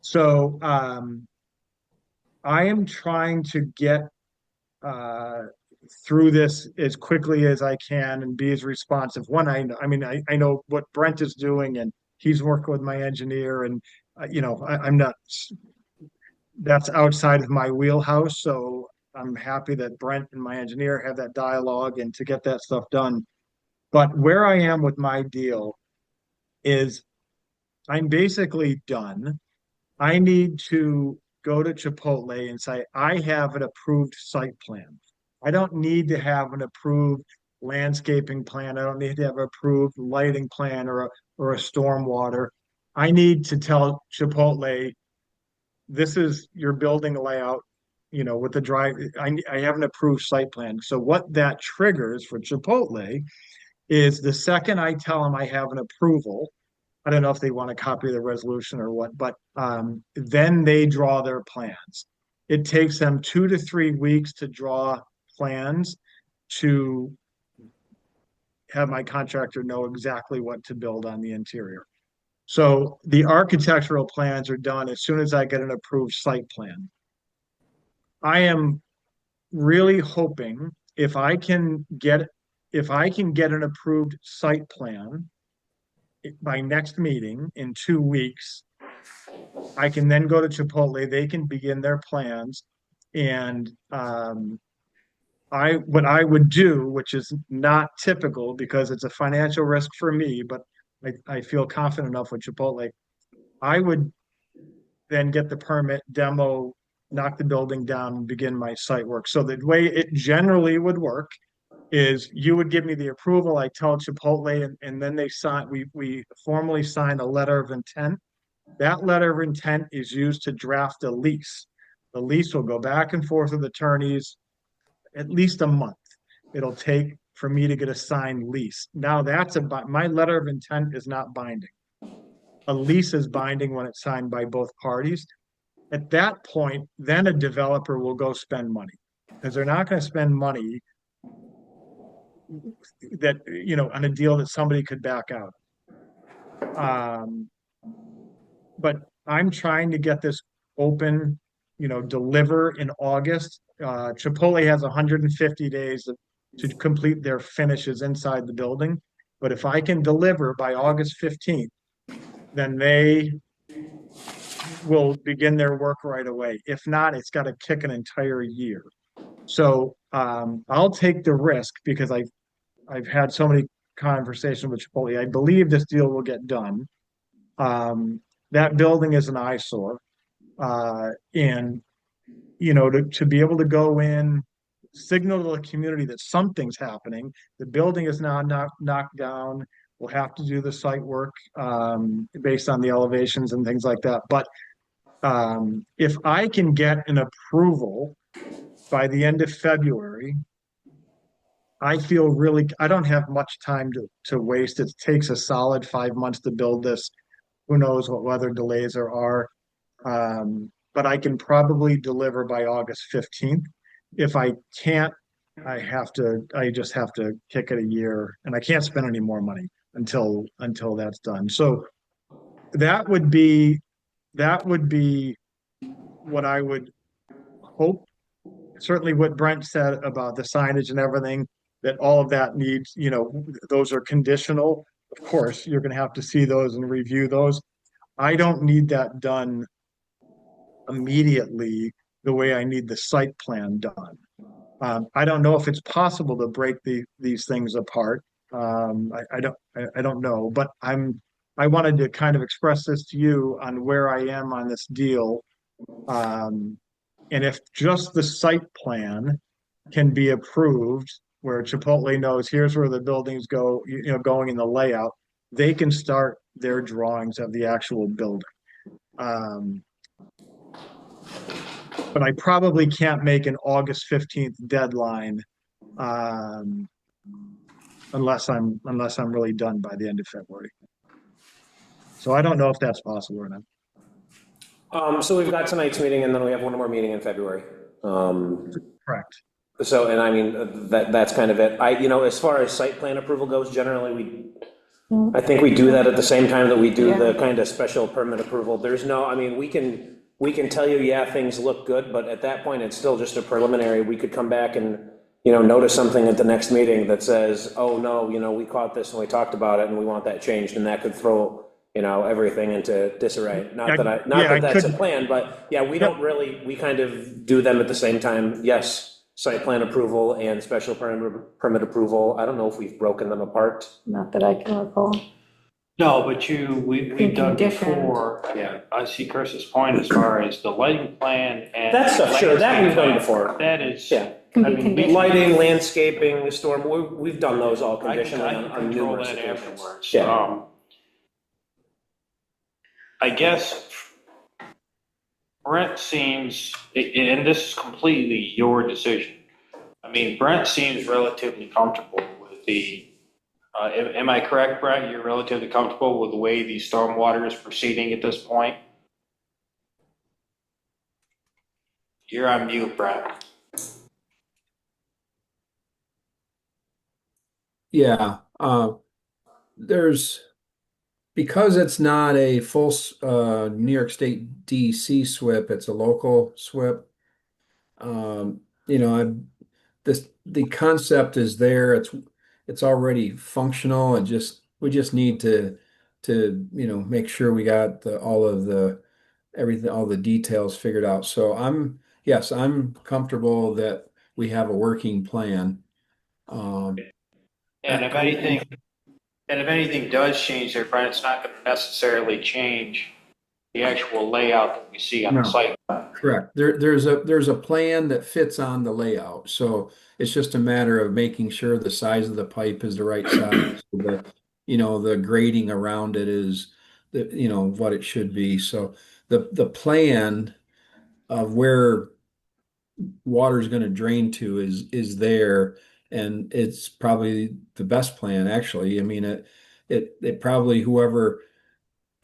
So I am trying to get through this as quickly as I can and be as responsive. I know what Brent is doing, and he's working with my engineer, and I'm not. That's outside of my wheelhouse, so I'm happy that Brent and my engineer have that dialogue and to get that stuff done. But where I am with my deal is I'm basically done. I need to go to Chipotle and say, I have an approved site plan. I don't need to have an approved landscaping plan. I don't need to have an approved lighting plan or a stormwater. I need to tell Chipotle, this is your building layout, with the drive. I have an approved site plan. So what that triggers for Chipotle is the second I tell them I have an approval, I don't know if they want a copy of the resolution or what, but then they draw their plans. It takes them 2 to 3 weeks to draw plans to have my contractor know exactly what to build on the interior. So the architectural plans are done as soon as I get an approved site plan. I am really hoping if I can get an approved site plan by next meeting in 2 weeks, I can then go to Chipotle, they can begin their plans. And what I would do, which is not typical because it's a financial risk for me, but I feel confident enough with Chipotle. I would then get the permit, demo, knock the building down, and begin my site work. So the way it generally would work is you would give me the approval, I tell Chipotle, and then they sign, we formally sign a letter of intent. That letter of intent is used to draft a lease. The lease will go back and forth with attorneys at least a month. It'll take for me to get a signed lease. Now that's about, my letter of intent is not binding. A lease is binding when it's signed by both parties. At that point, then a developer will go spend money because they're not going to spend money that, on a deal that somebody could back out. But I'm trying to get this open, deliver in August. Chipotle has 150 days to complete their finishes inside the building. But if I can deliver by August 15th, then they will begin their work right away. If not, it's got to kick an entire year. So I'll take the risk because I've had so many conversations with Chipotle. I believe this deal will get done. That building is an eyesore. And, to be able to go in, signal to the community that something's happening, the building is now knocked down. We'll have to do the site work based on the elevations and things like that. But if I can get an approval by the end of February, I feel I don't have much time to waste. It takes a solid 5 months to build this. Who knows what weather delays there are. But I can probably deliver by August 15th. If I can't, I just have to kick it a year, and I can't spend any more money until that's done. So that would be what I would hope. Certainly what Brent said about the signage and everything, that all of that needs, those are conditional. Of course, you're going to have to see those and review those. I don't need that done immediately the way I need the site plan done. I don't know if it's possible to break these things apart. I don't know, but I wanted to kind of express this to you on where I am on this deal. And if just the site plan can be approved, where Chipotle knows here's where the buildings go, going in the layout, they can start their drawings of the actual building. But I probably can't make an August 15th deadline unless I'm really done by the end of February. So I don't know if that's possible or not. So we've got tonight's meeting, and then we have one more meeting in February. Correct. So, and I mean, that's kind of it. As far as site plan approval goes, generally I think we do that at the same time that we do the kind of special permit approval. We can tell you, yeah, things look good, but at that point, it's still just a preliminary. We could come back and, notice something at the next meeting that says, oh, no, we caught this and we talked about it and we want that changed, and that could throw, everything into disarray. Not that that's a plan, but yeah, we kind of do them at the same time. Yes, site plan approval and special permit approval. I don't know if we've broken them apart. Not that I can recall. No, but we've done Different. before. Yeah, I see Chris's point as far as the lighting plan and. That stuff, sure, that we've done before. That is. Yeah. Can I be mean, conditional. lighting, landscaping, storm, we've done those all I conditionally can on control numerous that occasions. afterwards. Yeah. I guess Brent seems, and this is completely your decision. I mean, Brent seems relatively comfortable with am I correct, Brent? You're relatively comfortable with the way the stormwater is proceeding at this point? You're on mute, Brent. Yeah, because it's not a full New York State DEC SWIP, it's a local SWIP. The concept is there. It's already functional, and we just need to make sure we got all the details figured out. So yes, I'm comfortable that we have a working plan. And if anything does change there, Brian, it's not going to necessarily change the actual layout that we see on the No. site. Correct. There's a plan that fits on the layout. So it's just a matter of making sure the size of the pipe is the right size. The grading around it is what it should be. So the plan of where water is going to drain to is there, and it's probably the best plan, actually. I mean, it probably, whoever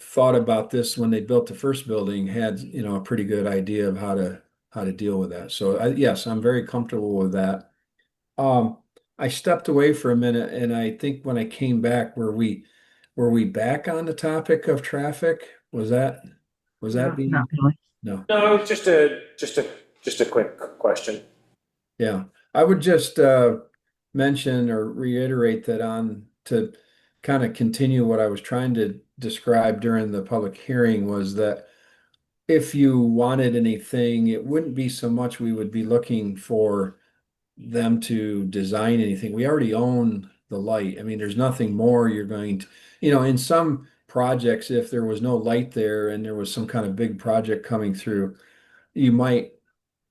thought about this when they built the first building had, a pretty good idea of how to deal with that. So yes, I'm very comfortable with that. Um, I stepped away for a minute, and I think when I came back, were we back on the topic of traffic? Was that No, being? not really. No. No, just a quick question. Yeah, I would just mention or reiterate that on to kind of continue what I was trying to describe during the public hearing was that if you wanted anything, it wouldn't be so much we would be looking for them to design anything. We already own the light. I mean, there's nothing more you're going to, in some projects, if there was no light there and there was some kind of big project coming through, you might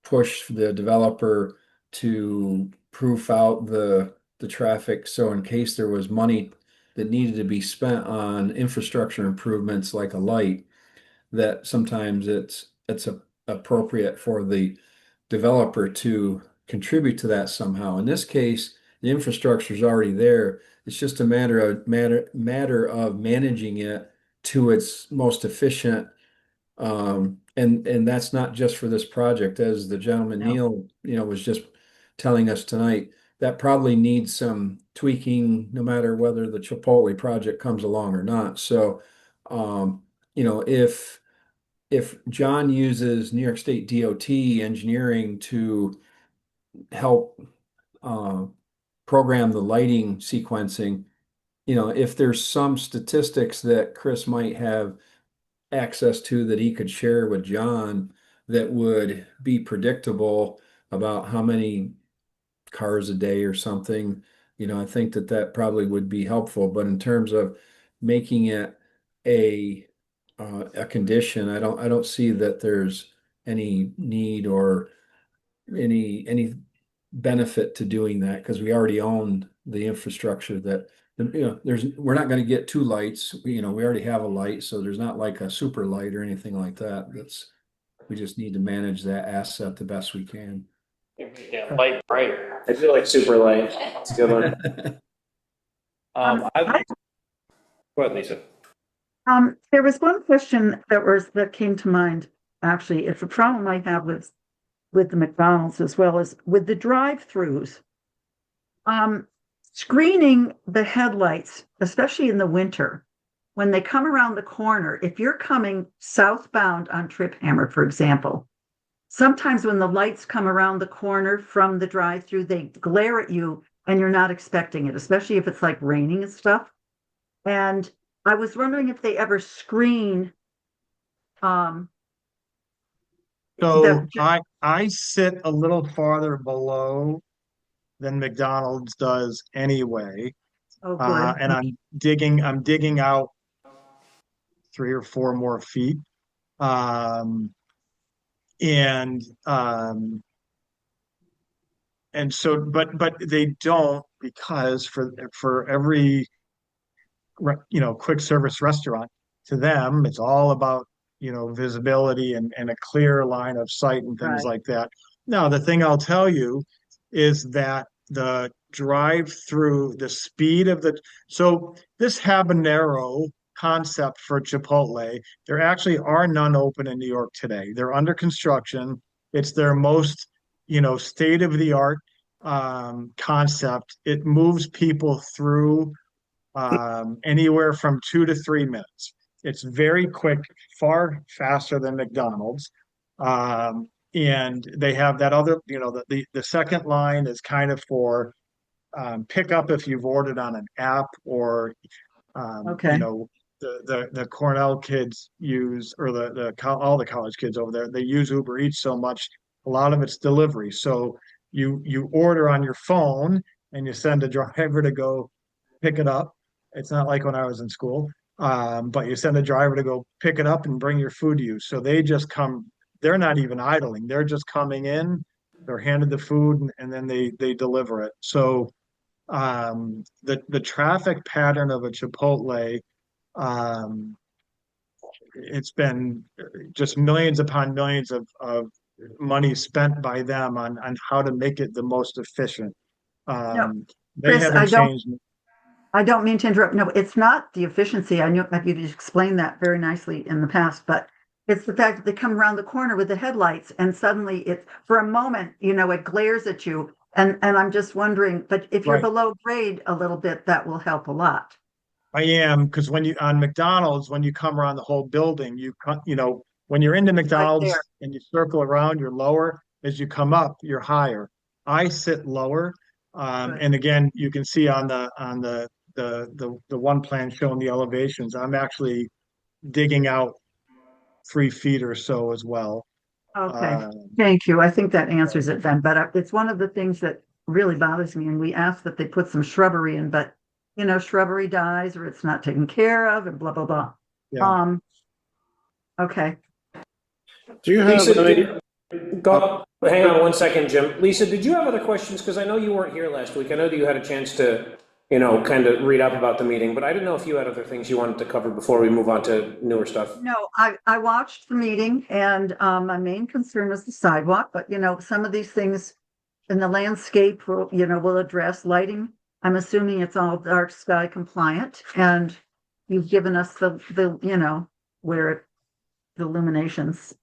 push the developer to proof out the traffic. So in case there was money that needed to be spent on infrastructure improvements like a light, that sometimes it's appropriate for the developer to contribute to that somehow. In this case, the infrastructure is already there. It's just a matter of managing it to its most efficient. And that's not just for this project, as the gentleman No. Neil, was just telling us tonight, that probably needs some tweaking, no matter whether the Chipotle project comes along or not. So, if John uses New York State DOT engineering to help program the lighting sequencing, if there's some statistics that Chris might have access to that he could share with John that would be predictable about how many cars a day or something, I think that probably would be helpful. But in terms of making it a a condition, I don't see that there's any need or any benefit to doing that because we already own the infrastructure that we're not going to get two lights. We already have a light, so there's not like a super light or anything like that. We just need to manage that asset the best we can. Yeah, light brighter. I feel like super light. It's a good one. I, Go ahead, Lisa. There was one question that came to mind, actually. It's a problem I have with the McDonald's as well as with the drive-throughs. Screening the headlights, especially in the winter, when they come around the corner, if you're coming southbound on Trip Hammer, for example, sometimes when the lights come around the corner from the drive-through, they glare at you and you're not expecting it, especially if it's like raining and stuff. And I was wondering if they ever screen. So that- I sit a little farther below than McDonald's does anyway. Oh, good. And I'm digging out 3 or 4 more feet. And so, but they don't, because for every quick service restaurant, to them, it's all about, visibility and a clear line of sight and things Right. like that. Now, the thing I'll tell you is that the drive-through, the speed of so this habanero concept for Chipotle, there actually are none open in New York today. They're under construction. It's their most, state-of-the-art concept. It moves people through anywhere from 2 to 3 minutes. It's very quick, far faster than McDonald's. And they have that other, the second line is kind of for pickup if you've ordered on an app, or Okay. the Cornell kids use, or all the college kids over there, they use Uber Eats so much A lot of it's delivery. So you order on your phone and you send a driver to go pick it up. It's not like when I was in school. But you send a driver to go pick it up and bring your food to you. So they just come, they're not even idling. They're just coming in, they're handed the food and then they deliver it. So the traffic pattern of a Chipotle, um, it's been just millions upon millions of money spent by them on how to make it the most efficient. No, They Chris, haven't changed. I don't mean to interrupt. No, it's not the efficiency. I knew you explained that very nicely in the past, but it's the fact that they come around the corner with the headlights and suddenly it, for a moment, it glares at you. And I'm just wondering, but if you're Right. below grade a little bit, that will help a lot. I am, because when you, on McDonald's, when you come around the whole building, when you're into McDonald's there. and you circle around, you're lower. As you come up, you're higher. I sit lower. Good. And again, you can see on the one plan showing the elevations, I'm actually digging out 3 feet or so as well. Okay, Uh, thank you. I think that answers it then, but it's one of the things that really bothers me, and we asked that they put some shrubbery in, but shrubbery dies or it's not taken care of and blah, blah, blah. Yeah. Okay. Do you have Lisa, any? hang on 1 second, Jim. Lisa, did you have other questions? Because I know you weren't here last week. I know that you had a chance to, kind of read up about the meeting, but I didn't know if you had other things you wanted to cover before we move on to newer stuff. No, I watched the meeting and my main concern was the sidewalk, but some of these things in the landscape will address lighting. I'm assuming it's all dark sky compliant and you've given us the where the illuminations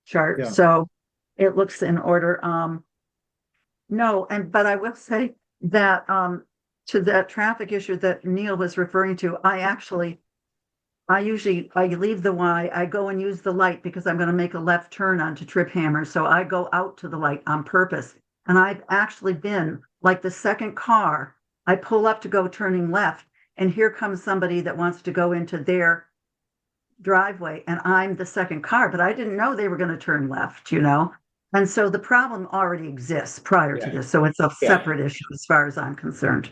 chart. Yeah. So it looks in order. No, but I will say that to that traffic issue that Neil was referring to, I leave the Y, I go and use the light because I'm going to make a left turn onto Trip Hammer. So I go out to the light on purpose. And I've actually been like the second car, I pull up to go turning left, and here comes somebody that wants to go into their driveway, and I'm the second car, but I didn't know they were going to turn left. And so the problem already exists prior to this. So it's a separate issue as far as I'm concerned.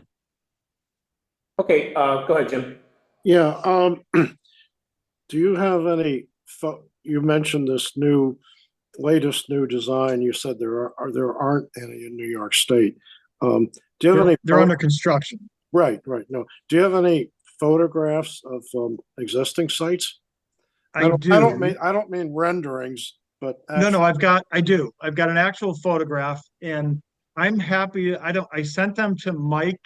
Okay, go ahead, Jim. Yeah. Do you have any? You mentioned this latest new design. You said there aren't any in New York State. Do you have any? They're under construction. Right. No. Do you have any photographs of existing sites? I do. I don't mean renderings, but No, I've got an actual photograph and I'm happy. I sent them to Mike.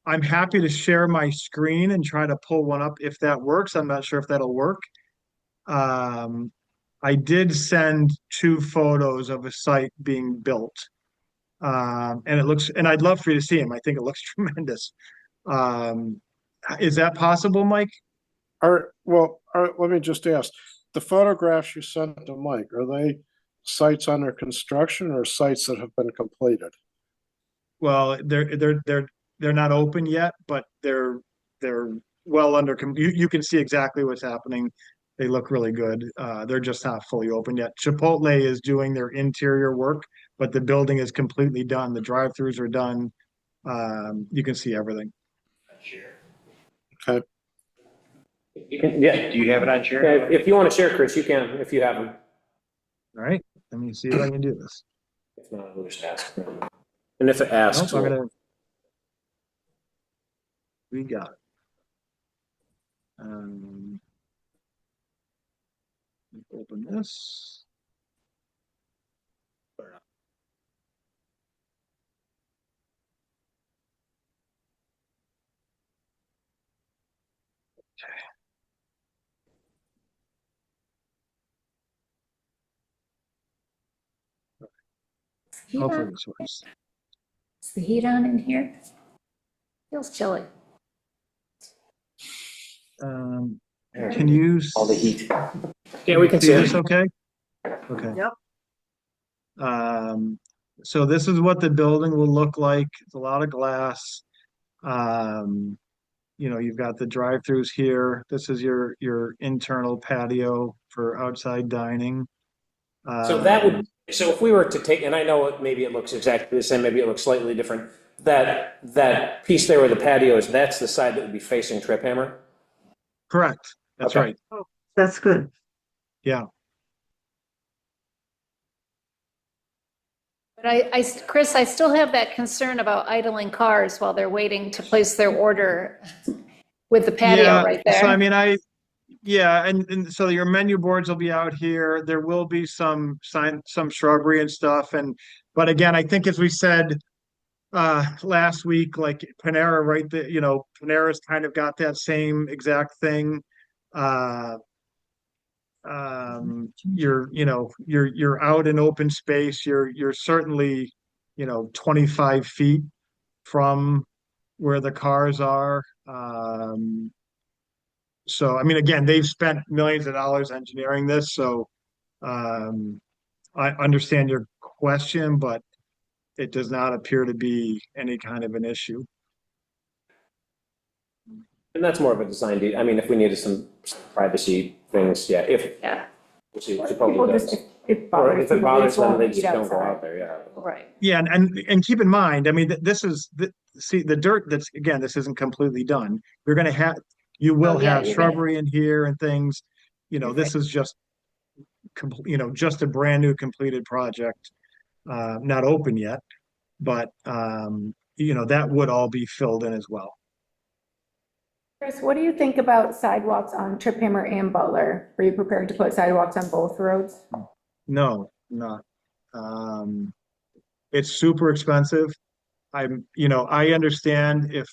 I'm happy to share my screen and try to pull one up if that works. I'm not sure if that'll work. I did send 2 photos of a site being built. And I'd love for you to see them. I think it looks tremendous. Is that possible, Mike? Let me just ask, the photographs you sent to Mike, are they sites under construction or sites that have been completed? Well, they're not open yet, but they're well under, you can see exactly what's happening. They look really good. They're just not fully open yet. Chipotle is doing their interior work, but the building is completely done. The drive-throughs are done. You can see everything. Okay. Do you have it on share? Yeah, if you want to share, Chris, you can, if you have them. All right, let me see if I can do this. If not, we'll just ask. And if it asks, Nope, we got it. Open this. Hopefully this works. Is the heat on in here? Feels chilly. Can you all the heat. Yeah, we can see this it. okay? Okay. Yep. So this is what the building will look like. It's a lot of glass. You've got the drive-throughs here. This is your internal patio for outside dining. So so if we were to take, and I know maybe it looks exactly the same, maybe it looks slightly different, that piece there where the patio is, that's the side that would be facing Trip Hammer? Correct. That's Okay. right. That's good. Yeah. But Chris, I still have that concern about idling cars while they're waiting to place their order with the patio Yeah, right so I there. mean, yeah, and so your menu boards will be out here. There will be some shrubbery and stuff. But again, I think as we said, last week, like Panera, right, Panera's kind of got that same exact thing. Uh, you're out in open space. You're certainly, 25 feet from where the cars are. So, I mean, again, they've spent millions of dollars engineering this, so I understand your question, but it does not appear to be any kind of an issue. And that's more of a design I mean, if we needed some privacy things, yeah, Yeah, we'll see what People Chipotle just, does. if Or if it bothers them, they won't just eat don't go outside. out there, yeah. right. Yeah, and keep in mind, I mean, see, the dirt that's, again, this isn't completely done. You will Oh, yeah, have you're gonna- shrubbery in here and things. This is just, just a brand new completed project, not open yet, but, that would all be filled in as well. Chris, what do you think about sidewalks on Trip Hammer and Butler? Are you prepared to put sidewalks on both roads? No, not. It's super expensive. I understand if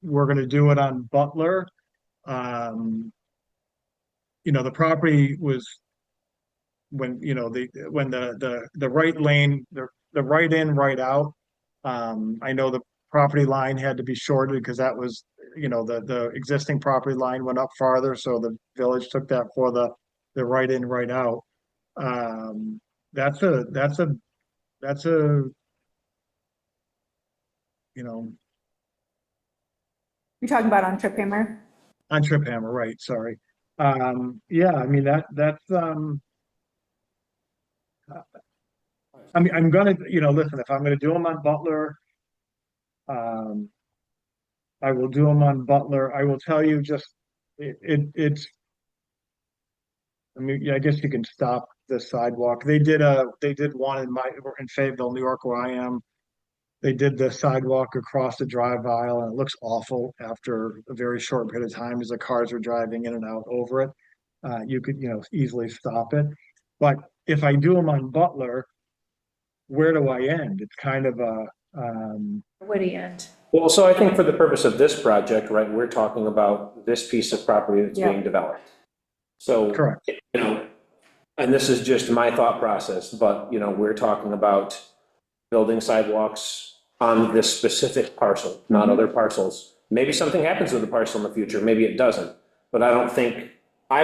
we're gonna do it on Butler, the property was when, when the right lane, the right in, right out. I know the property line had to be shorted because that was, the existing property line went up farther, so the village took that for the right in, right out. That's a, You're talking about on Trip Hammer? on Trip Hammer, right, sorry. Yeah, I mean, that's, I mean, I'm gonna, listen, if I'm gonna do them on Butler, I will do them on Butler. I will tell you just, it's, I mean, yeah, I guess you can stop the sidewalk. They did one in Fayetteville, New York, where I am. They did the sidewalk across the drive aisle, and it looks awful after a very short period of time as the cars are driving in and out over it. You could, easily stop it. But if I do them on Butler, where do I end? It's kind of a, Woody end. Well, so I think for the purpose of this project, right, we're talking about this piece of property that's Yeah. being developed. So, correct. and this is just my thought process, but, we're talking about building sidewalks on this specific parcel, not other parcels. Maybe something happens with the parcel in the future, maybe it doesn't. But I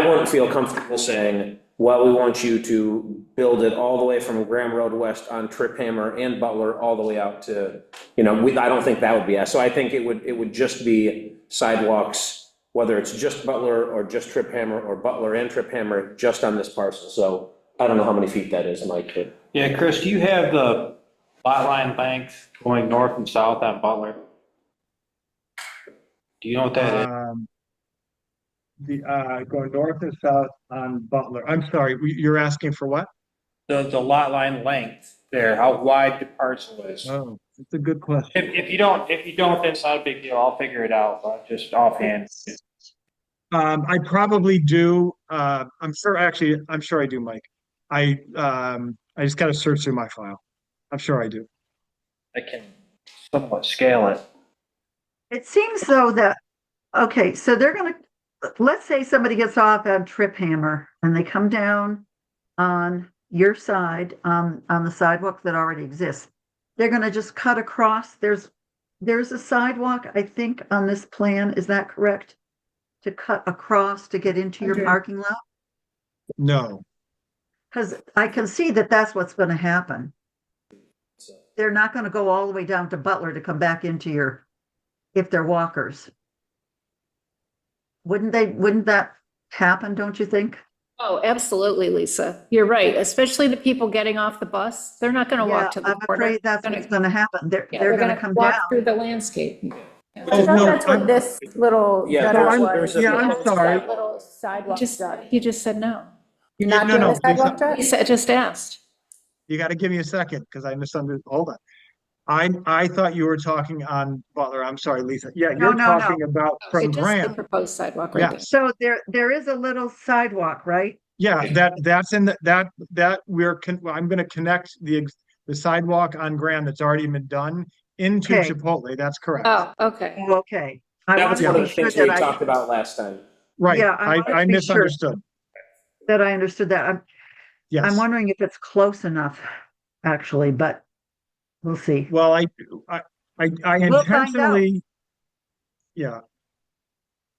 wouldn't feel comfortable saying, well, we want you to build it all the way from Graham Road West on Trip Hammer and Butler all the way out to, I don't think that would be, so I think it would just be sidewalks, whether it's just Butler or just Trip Hammer or Butler and Trip Hammer, just on this parcel. So I don't know how many feet that is, Mike, but. Yeah, Chris, do you have the lot line length going north and south on Butler? Do you know what that is? Going north and south on Butler. I'm sorry, you're asking for what? The lot line length there, how wide the parcel is? Oh, it's a good question. If you don't, that's not a big deal. I'll figure it out, but just offhand. I probably do. I'm sure I do, Mike. I just gotta search through my file. I'm sure I do. I can somewhat scale it. It seems though that, okay, so let's say somebody gets off on Trip Hammer and they come down on your side, on the sidewalk that already exists. They're gonna just cut across. There's a sidewalk, I think, on this plan. Is that correct? To cut across to get into your Okay. parking lot? No, Because I can see that that's what's gonna happen. They're not gonna go all the way down to Butler to come back into if they're walkers. Wouldn't that happen, don't you think? Oh, absolutely, Lisa. You're right. Especially the people getting off the bus. They're not going to Yeah, walk to the I'm corner. afraid that's Gonna- what's gonna happen. They're, Yeah, they're gonna come down. walk through the landscape. Yeah. I thought no, that's what I'm- this little Yeah, gutter I'm- was. yeah, I'm It's sorry. that little sidewalk study. He just said no. You're not No, doing no, the sidewalk Lisa. study? He said, just asked. You gotta give me a second, because I misunderstood, hold on. I thought you were talking on Butler, I'm sorry, Lisa. Yeah, No, you're no, no. talking about It from just the Graham. proposed sidewalk Yeah. right there. So there is a little sidewalk, right? Yeah, that's in I'm gonna connect the sidewalk on Graham that's already been done into Okay. Chipotle, that's correct. Oh, okay. Oh, okay. I That was wanted one to of be the sure things we that I, talked about last time. Right, yeah, I wanted to I be sure. misunderstood. that I understood that. I'm Yes. wondering if it's close enough, actually, but we'll see. Well, I We'll find out. intentionally, yeah.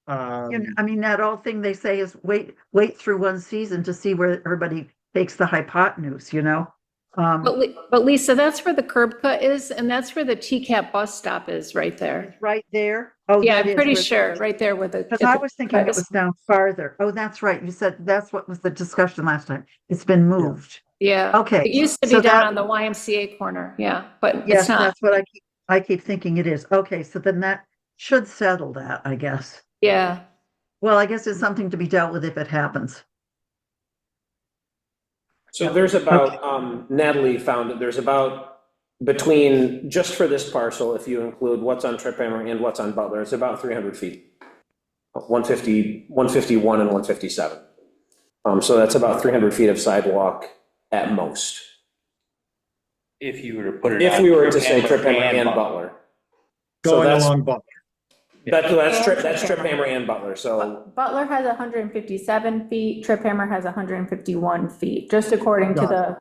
I mean, that old thing they say is wait through one season to see where everybody takes the hypotenuse, you know? But Lisa, that's where the curb cut is, and that's where the TCAP bus stop is, right there. Right there. Oh, Yeah, that I'm is pretty where- sure, right there with the. Because I was thinking it was down farther. Oh, that's right. You said that's what was the discussion last time. It's been moved. Yeah. Okay, It used to so be down that- on the YMCA corner, yeah, but Yes, it's not. that's what I keep thinking it is. Okay, so then that should settle that, I guess. Yeah. Well, I guess it's something to be dealt with if it happens. So there's about, Natalie found that there's about, between, just for this parcel, if you include what's on Trip Hammer and what's on Butler, it's about 300 feet. 150, 151 and 157. So that's about 300 feet of sidewalk at most. If you were to put it. If on we were to say Trip Trip Hammer and Butler. Butler. So Going that's, along Butler. that's Trip Hammer and Butler, so, Butler has 157 feet, Trip Hammer has 151 feet, just according to Got the,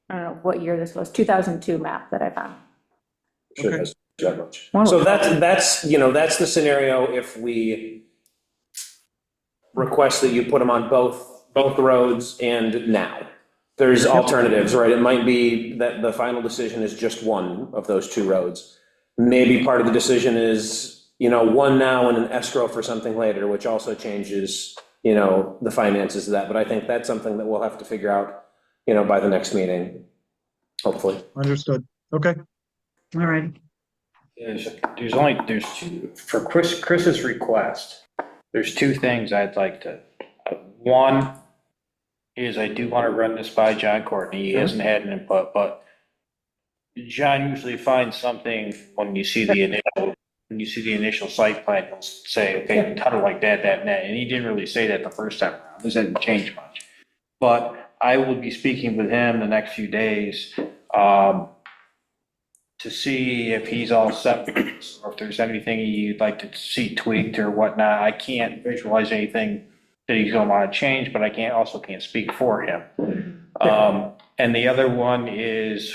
I don't know what year this was, 2002 map that I found. sure Okay. does that much. Wow. So that's, that's the scenario if we request that you put them on both roads and now. There's alternatives, right? It might be that the final decision is just one of those two roads. Maybe part of the decision is, one now and an escrow for something later, which also changes, the finances of that. But I think that's something that we'll have to figure out, by the next meeting, hopefully. Understood. Okay. All right. There's two, for Chris's request, there's two things I'd like to, one is I do want to run this by John Courtney, he hasn't had an input, but John usually finds something when you see the initial site plan, he'll say, okay, tunnel like that, and that, and he didn't really say that the first time around, this hasn't changed much. But I will be speaking with him the next few days, to see if he's all set, with this, or if there's anything you'd like to see tweaked or whatnot. I can't visualize anything that he's gonna want to change, but I also can't speak for him. And the other one is,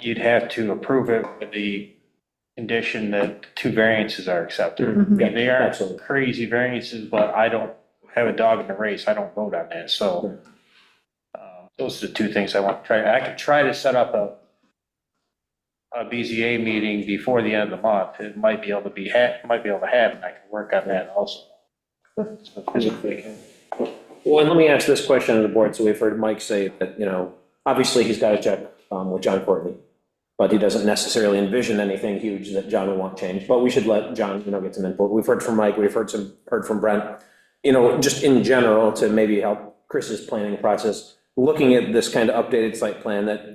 you'd have to approve it with the condition that two variances are accepted. I mean, they aren't Absolutely. crazy variances, but I don't have a dog in the race, I don't vote on that, so. Those are the two things I want to try. I could try to set up a BZA meeting before the end of the month. It might be able to happen. I can work on that also. Well, and let me ask this question of the board. So we've heard Mike say that, obviously he's got to check with John Courtney, but he doesn't necessarily envision anything huge that John would want changed. But we should let John, get some input. We've heard from Mike, we've heard from Brent, just in general to maybe help Chris's planning process, looking at this kind of updated site plan that,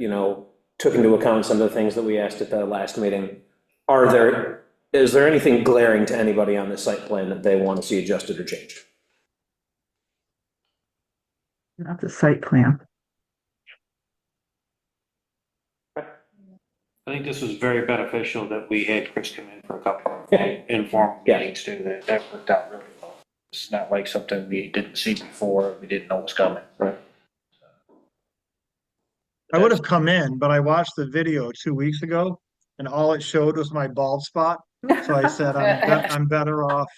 took into account some of the things that we asked at the last meeting. Is there anything glaring to anybody on this site plan that they want to see adjusted or changed? Not the site plan. I think this was very beneficial that we had Chris come in for a couple of informal Yeah. meetings too. That worked out really well. It's not like something we didn't see before, we didn't know was coming. Right. I would have come in, but I watched the video 2 weeks ago and all it showed was my bald spot. So I said, I'm better off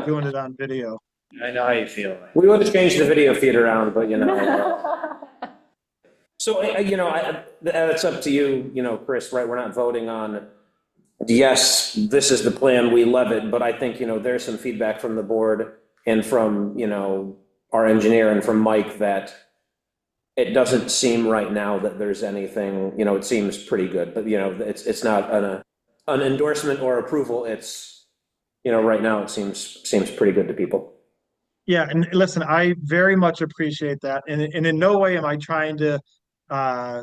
doing it on video. I know how you feel. We would have changed the video feed around, but So, that's up to you, Chris, right? We're not voting on, yes, this is the plan, we love it, but I think, there's some feedback from the board and from, you know, our engineer and from Mike that it doesn't seem right now that there's anything, you know, it seems pretty good, but, you know, it's not an endorsement or approval. It's, you know, right now it seems pretty good to people. Yeah, and listen, I very much appreciate that. And in no way am I trying to uh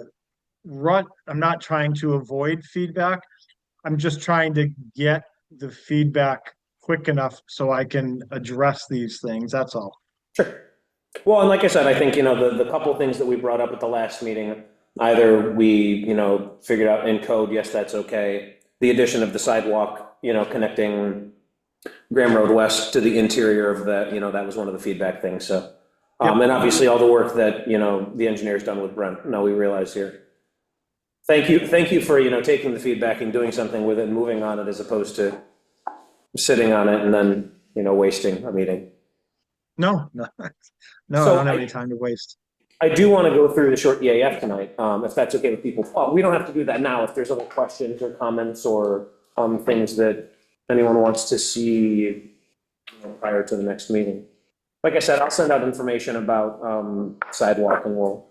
I'm not trying to avoid feedback. I'm just trying to get the feedback quick enough so I can address these things. That's all. Sure. Well, and like I said, I think, you know, the couple things that we brought up at the last meeting, either we, you know, figured out in code, yes, that's okay. The addition of the sidewalk, you know, connecting Graham Road West to the interior of that, you know, that was one of the feedback things, so. And obviously all the work that, you know, the engineer's done with Brent, no, we realize here. Thank you for, you know, taking the feedback and doing something with it and moving on it as opposed to sitting on it and then, you know, wasting a meeting. No, I So don't have any time to waste. I do want to go through the short EAF tonight, if that's okay with people. We don't have to do that now. If there's other questions or comments or things that anyone wants to see, you know, prior to the next meeting. Like I said, I'll send out information about sidewalk and we'll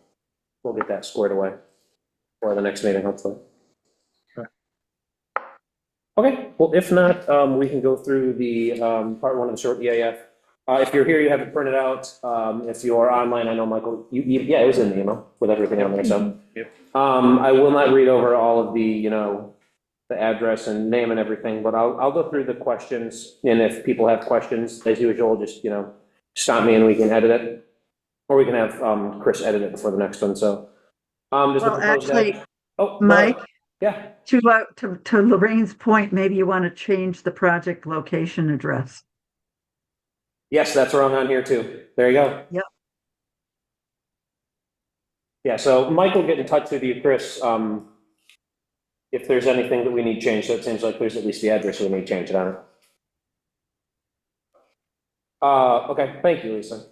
get that squared away for the next meeting, hopefully. Okay, well, if not, we can go through the part one of the short EAF. If you're here, you have it printed out. If you're online, I know Michael, yeah, it was in the email with everything on there, so. Yep. I will not read over all of the, you know, the address and name and everything, but I'll go through the questions. And if people have questions, as usual, just, you know, stop me and we can edit it. Or we can have Chris edit it before the next one, so. Does the Well, proposed actually, act- Oh, Mike, yeah, to Lorraine's point, maybe you want to change the project location address. yes, that's wrong on here too. There you go. Yep. Yeah, so Mike will get in touch with you, Chris, if there's anything that we need changed. So it seems like there's at least the address we need changed on it. Okay, thank you, Lisa.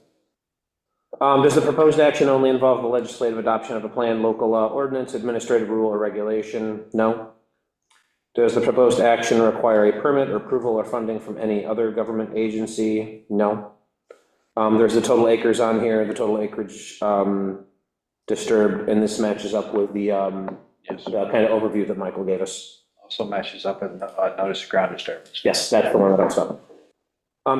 Does the proposed action only involve the legislative adoption of a plan, local law, ordinance, administrative rule, or regulation? No. Does the proposed action require a permit or approval or funding from any other government agency? No. There's the total acres on here, the total acreage disturbed, and this matches up with the kind of overview that Michael gave us. Also matches up in the notice of ground disturbance. Yes, that's the one that I was talking about.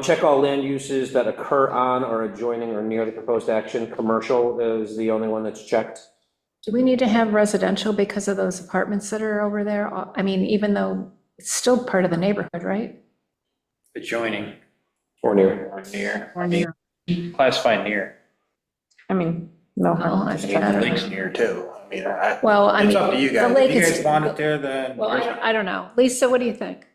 Check all land uses that occur on or adjoining or near the proposed action. Commercial is the only one that's checked. Do we need to have residential because of those apartments that are over there? I mean, even though it's still part of the neighborhood, right? Adjoining Or near. or near. Or I mean, classify near. I mean, no. Well, I The think I don't lake's know. near too. I mean, Well, I it's mean, up to you the guys. lake If you is- guys want it there, then. Well, I don't know. Lisa, what do you think?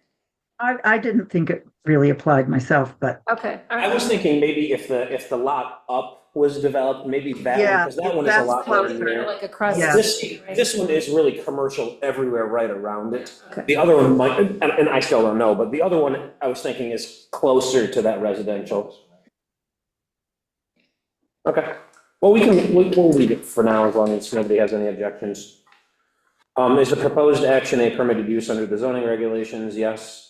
I didn't think it really applied myself, but Okay. all I right. was thinking maybe if the lot up was developed, maybe that one, Yeah, because that one is a that's lot more closer. near. Like across Yeah. the This, street, right? this one is really commercial everywhere right around it. Okay. The other one might, and I still don't know, but the other one I was thinking is closer to that residential. Okay, well, we'll leave it for now as long as nobody has any objections. Is the proposed action a permitted use under the zoning regulations? Yes.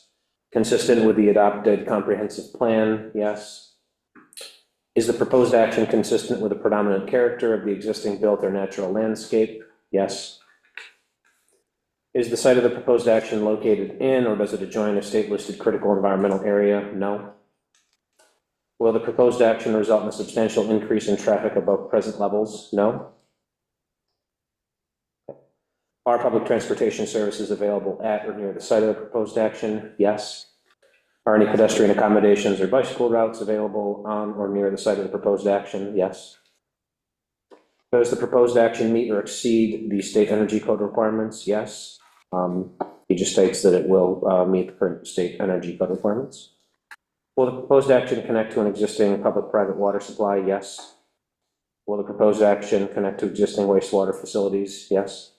Consistent with the adopted comprehensive plan? Yes. Is the proposed action consistent with the predominant character of the existing built or natural landscape? Yes. Is the site of the proposed action located in or does it adjoin a state-listed critical environmental area? No. Will the proposed action result in a substantial increase in traffic above present levels? No. Are public transportation services available at or near the site of the proposed action? Yes. Are any pedestrian accommodations or bicycle routes available on or near the site of the proposed action? Yes. Does the proposed action meet or exceed the state energy code requirements? Yes. He just states that it will meet the current state energy code requirements. Will the proposed action connect to an existing public-private water supply? Yes. Will the proposed action connect to existing wastewater facilities? Yes.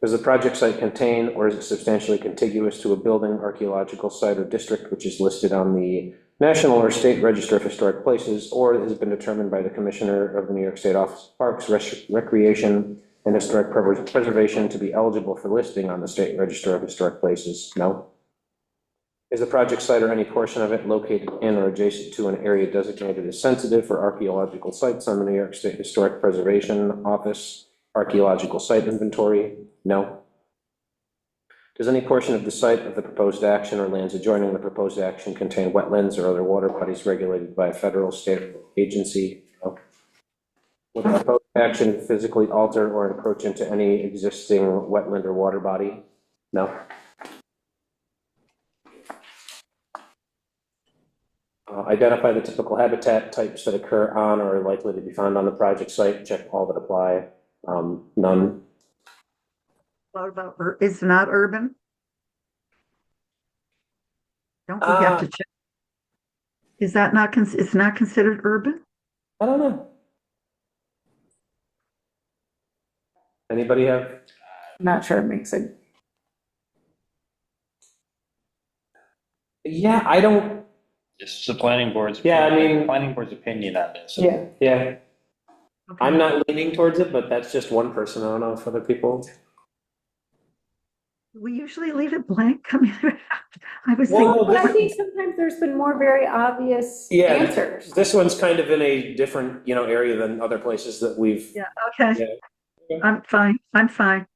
Does the project site contain or is it substantially contiguous to a building, archaeological site, or district which is listed on the National or State Register of Historic Places or has been determined by the Commissioner of the New York State Office of Parks, Recreation, and Historic Preservation to be eligible for listing on the State Register of Historic Places? No. Is the project site or any portion of it located in or adjacent to an area designated as sensitive for archaeological sites on the New York State Historic Preservation Office Archaeological Site Inventory? No. Does any portion of the site of the proposed action or lands adjoining the proposed action contain wetlands or other water bodies regulated by a federal, state, or agency? No. Will the proposed action physically alter or encroach into any existing wetland or water body? No. Identify the typical habitat types that occur on or are likely to be found on the project site. Check all that apply. None. What about, it's not urban? Don't we have to check? Is that not, it's not considered urban? I don't know. Anybody have? Not sure it makes it. Yeah, I don't. This is the planning board's. Yeah, I mean- Planning board's opinion on this. Yeah. Yeah, Okay. I'm not leaning towards it, but that's just one person. I don't know if other people. We usually leave it blank. I mean, I was Well, thinking, But I think sometimes there's been more very obvious Yeah, answers. this one's kind of in a different, area than other places that we've. yeah, okay, Yeah. I'm fine.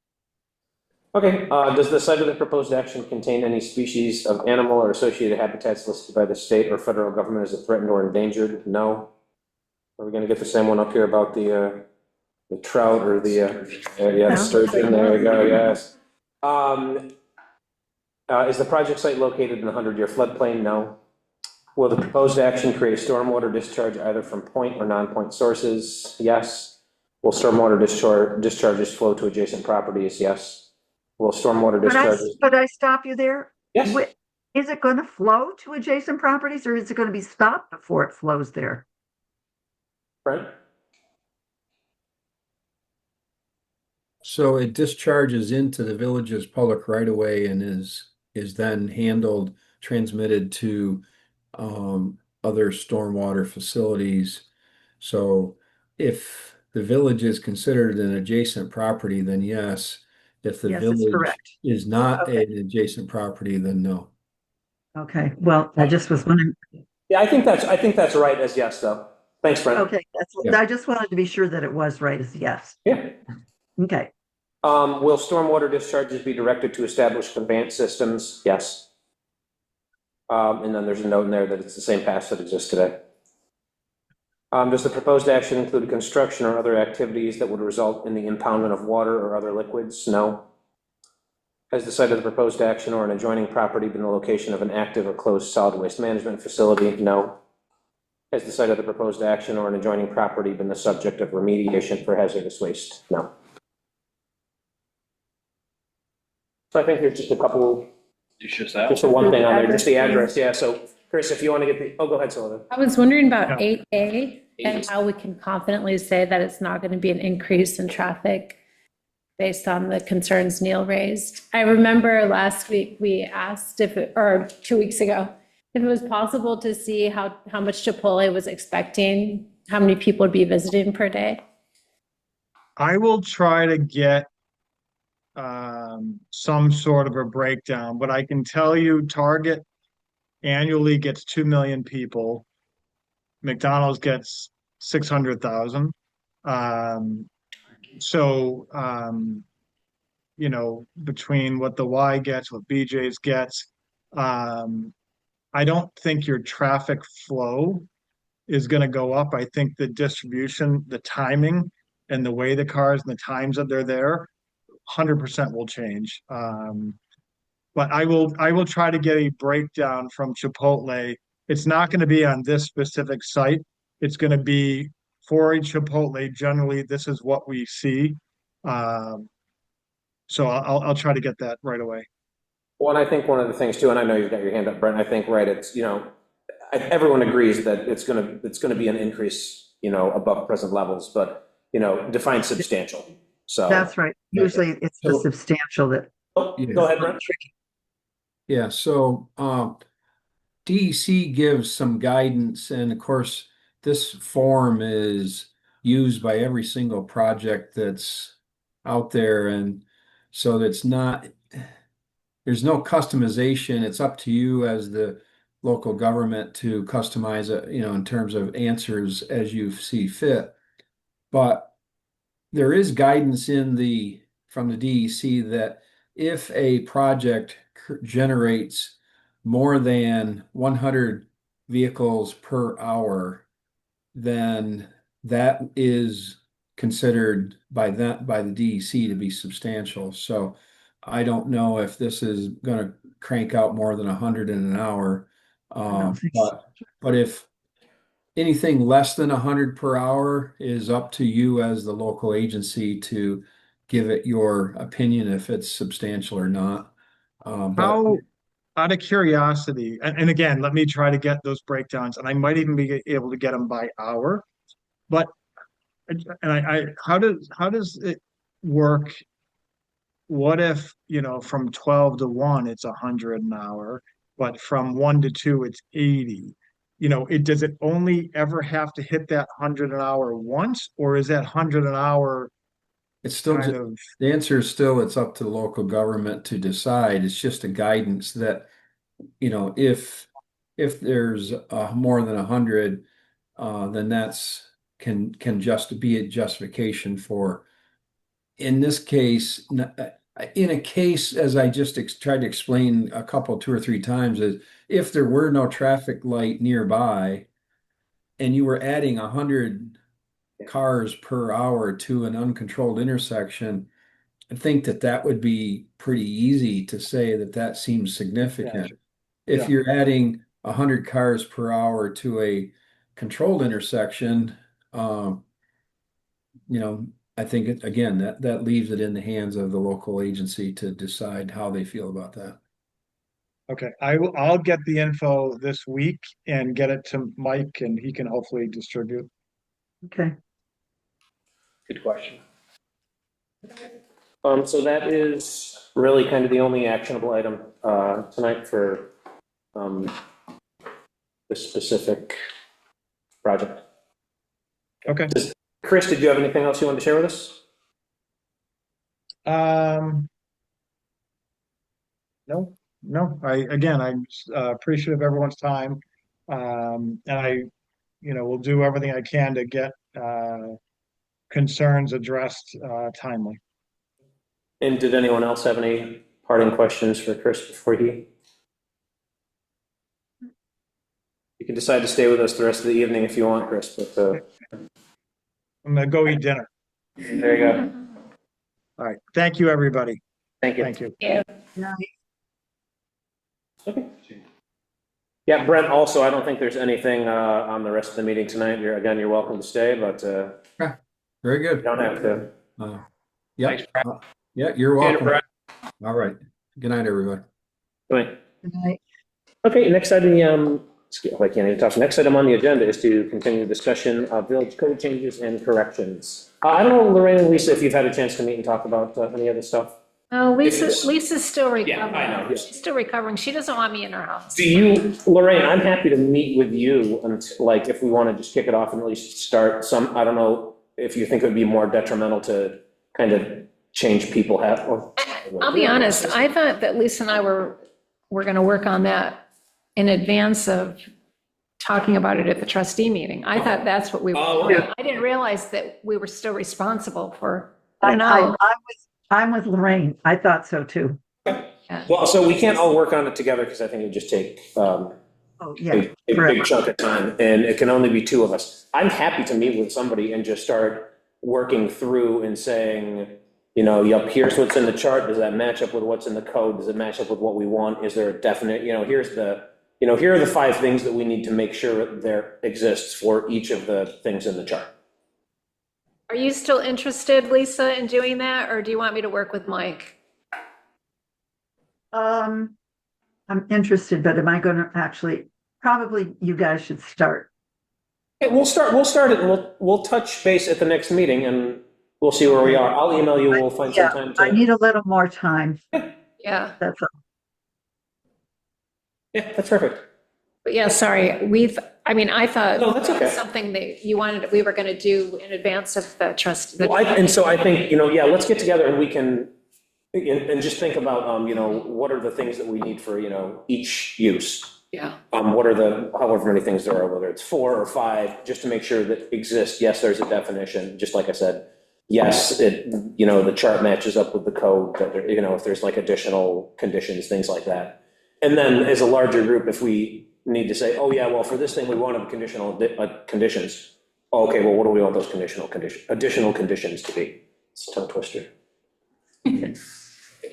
Okay, does the site of the proposed action contain any species of animal or associated habitats listed by the state or federal government as a threatened or endangered? No. Are we gonna get the same one up here about the trout or the sturgeon? There we go, yes. Is the project site located in the 100-year floodplain? No. Will the proposed action create stormwater discharge either from point or non-point sources? Yes. Will stormwater discharges flow to adjacent properties? Yes. Will stormwater discharges? But I stop you there. Yes. Is it going to flow to adjacent properties or is it going to be stopped before it flows there? Brent? So it discharges into the village's public right of way and is then handled, transmitted to other stormwater facilities. So if the village is considered an adjacent property, then yes. If the Yes, it's village correct. is not Okay. an adjacent property, then no. Okay, well, I just was wondering, Yeah, I think that's right as yes, though. Thanks, Brent. okay, Yeah. I just wanted to be sure that it was right as yes. Yeah. Okay, Will stormwater discharges be directed to established conveyance systems? Yes. And then there's a note in there that it's the same paths that exist today. Does the proposed action include construction or other activities that would result in the impoundment of water or other liquids? No. Has the site of the proposed action or an adjoining property been the location of an active or closed solid waste management facility? No. Has the site of the proposed action or an adjoining property been the subject of remediation for hazardous waste? No. So I think there's just a couple, It's just that. just the one thing on there, just the address, yeah, so Chris, if you want to get the, go ahead, Sullivan. I was wondering about Yeah. 8A and how we can confidently say that it's not going to be an increase in traffic based on the concerns Neil raised. I remember last week we asked or 2 weeks ago, if it was possible to see how much Chipotle was expecting, how many people would be visiting per day. I will try to get some sort of a breakdown, but I can tell you Target annually gets 2 million people. McDonald's gets 600,000. So, between what the Y gets, what BJ's gets, I don't think your traffic flow is going to go up. I think the distribution, the timing, and the way the cars and the times that they're there, 100% will change. But I will try to get a breakdown from Chipotle. It's not going to be on this specific site. It's going to be for a Chipotle. Generally, this is what we see. So I'll try to get that right away. Well, and I think one of the things too, and I know you've got your hand up, Brent, I think, right, it's, everyone agrees that it's gonna be an increase, above present levels, but, define substantial, so. that's right. Usually it's the So- substantial that. Oh, go ahead, Brent. Yeah, so DEC gives some guidance, and of course, this form is used by every single project that's out there, and so that's not there's no customization. It's up to you as the local government to customize it, in terms of answers as you see fit. But there is guidance from the DEC that if a project generates more than 100 vehicles per hour, then that is considered by the DEC to be substantial. So I don't know if this is going to crank out more than 100 in an hour. But if anything less than 100 per hour is up to you as the local agency to give it your opinion if it's substantial or not. But How, out of curiosity, and again, let me try to get those breakdowns, and I might even be able to get them by hour. But, how does it work? What if, from 12 to 1, it's 100 an hour, but from 1 to 2, it's 80? Does it only ever have to hit that 100 an hour once, or is that 100 an hour it's still kind of? the answer is still it's up to the local government to decide. It's just a guidance that, if there's more than 100, then that's can just be a justification for. In this case, in a case, as I just tried to explain two or three times, is if there were no traffic light nearby and you were adding 100 cars per hour to an uncontrolled intersection, I think that would be pretty easy to say that seems significant. Gotcha. If Yeah. you're adding 100 cars per hour to a controlled intersection, I think again, that leaves it in the hands of the local agency to decide how they feel about that. Okay, I'll get the info this week and get it to Mike, and he can hopefully distribute. Okay. Good question. So that is really kind of the only actionable item tonight for this specific project. Okay. Chris, did you have anything else you wanted to share with us? No. I'm appreciative of everyone's time. And I, will do everything I can to get concerns addressed timely. And did anyone else have any parting questions for Chris before you can decide to stay with us the rest of the evening if you want, Chris, but I'm gonna go eat dinner. there you go. All right. Thank you, everybody. Thank you. Thank you. Okay. Yeah, Brent, also, I don't think there's anything on the rest of the meeting tonight. You're welcome to stay, but Very good. you don't have to. Yeah. Thanks, Brad. Yeah, you're welcome. Brad. All right. Good night, everybody. Good Good night. Okay, next item, I can't even talk. Next item on the agenda is to continue the discussion of village code changes and corrections. I don't know, Lorraine and Lisa, if you've had a chance to meet and talk about any of this stuff. Oh, It's- Lisa's still Yeah, recovering. I know, yeah. She's still recovering. She doesn't want me in her house. Lorraine, I'm happy to meet with you and if we want to just kick it off and at least start some, I don't know if you think it would be more detrimental to kind of change people have. I'll be honest, I thought that Lisa and I were going to work on that in advance of talking about it at the trustee meeting. I thought that's what we were Oh, doing. yeah. I didn't realize that we were still responsible for, I don't know. I'm with Lorraine. I thought so too. Well, so we can't all work on it together because I think it would just take Oh, yeah. a big chunk of time, and it can only be two of us. I'm happy to meet with somebody and just start working through and saying, yup, here's what's in the chart. Does that match up with what's in the code? Does it match up with what we want? Is there a definite, here are the 5 things that we need to make sure there exists for each of the things in the chart. Are you still interested, Lisa, in doing that, or do you want me to work with Mike? I'm interested, but am I going to actually, probably you guys should start. Okay, we'll start it, and we'll touch base at the next meeting, and we'll see where we are. I'll email you, we'll find some time I to. need a little more time. Yeah, That's all. Yeah, that's perfect. but yeah, sorry, I thought No, that's okay. something that we were going to do in advance of the trust. And so I think, let's get together and we can And just think about, you know, what are the things that we need for, you know, each use? Yeah. What are the, however many things there are, whether it's 4 or 5, just to make sure that exists. Yes, there's a definition, just like I said. Yes, it, you know, the chart matches up with the code, that, there, you know, if there's like additional conditions, things like that. And then as a larger group, if we need to say, oh yeah, well, for this thing, we want conditional conditions. Okay, well, what do we want those additional conditions to be? It's a tongue twister. I can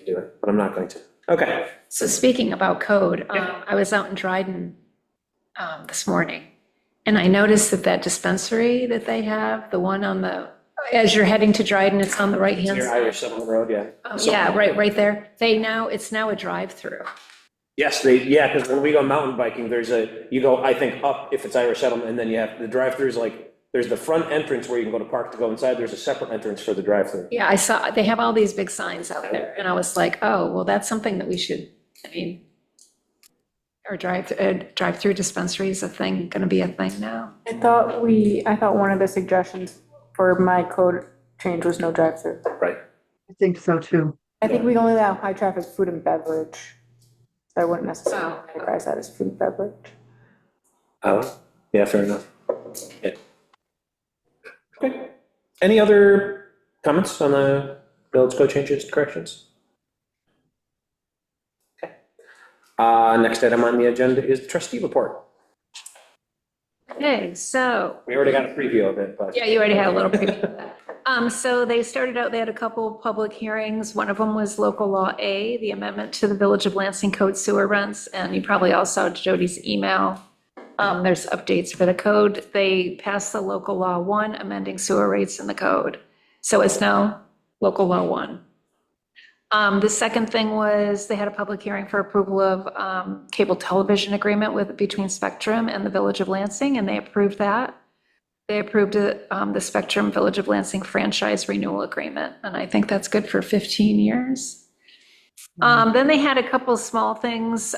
do it, but I'm not going to. Okay. So speaking about code, I was out in Dryden this morning, and I noticed that dispensary that they have, the one on the, as you're heading to Dryden, it's on the right-hand Near side. Irish Settlement Road, yeah. Yeah, right there. It's now a drive-through. Yes, yeah, because when we go mountain biking, you go, I think, up if it's Irish Settlement, and then you have, the drive-throughs, like, there's the front entrance where you can go to park to go inside, there's a separate entrance for the drive-through. Yeah, I saw, they have all these big signs out there, and I was like, oh, well, that's something that we should, I mean, or drive-through dispensary is gonna be a thing now. I thought one of the suggestions for my code change was no drive-through. Right. I think so too. I think we only allow high-traffic food and beverage. So I wouldn't necessarily categorize that as food and beverage. Oh, yeah, fair enough. Yeah. Okay. Any other comments on the village code changes, corrections? Okay. Next item on the agenda is the trustee report. Okay, so. We already got a preview of it, but. Yeah, you already had a little preview of that. So they started out, they had a couple public hearings. One of them was local law A, the amendment to the Village of Lansing Code sewer rents. And you probably all saw Jody's email. There's updates for the code. They passed the local law 1, amending sewer rates in the code. So it's now local law 1. The second thing was they had a public hearing for approval of cable television agreement between Spectrum and the Village of Lansing, and they approved that. They approved the Spectrum Village of Lansing franchise renewal agreement, and I think that's good for 15 years. Then they had a couple small things,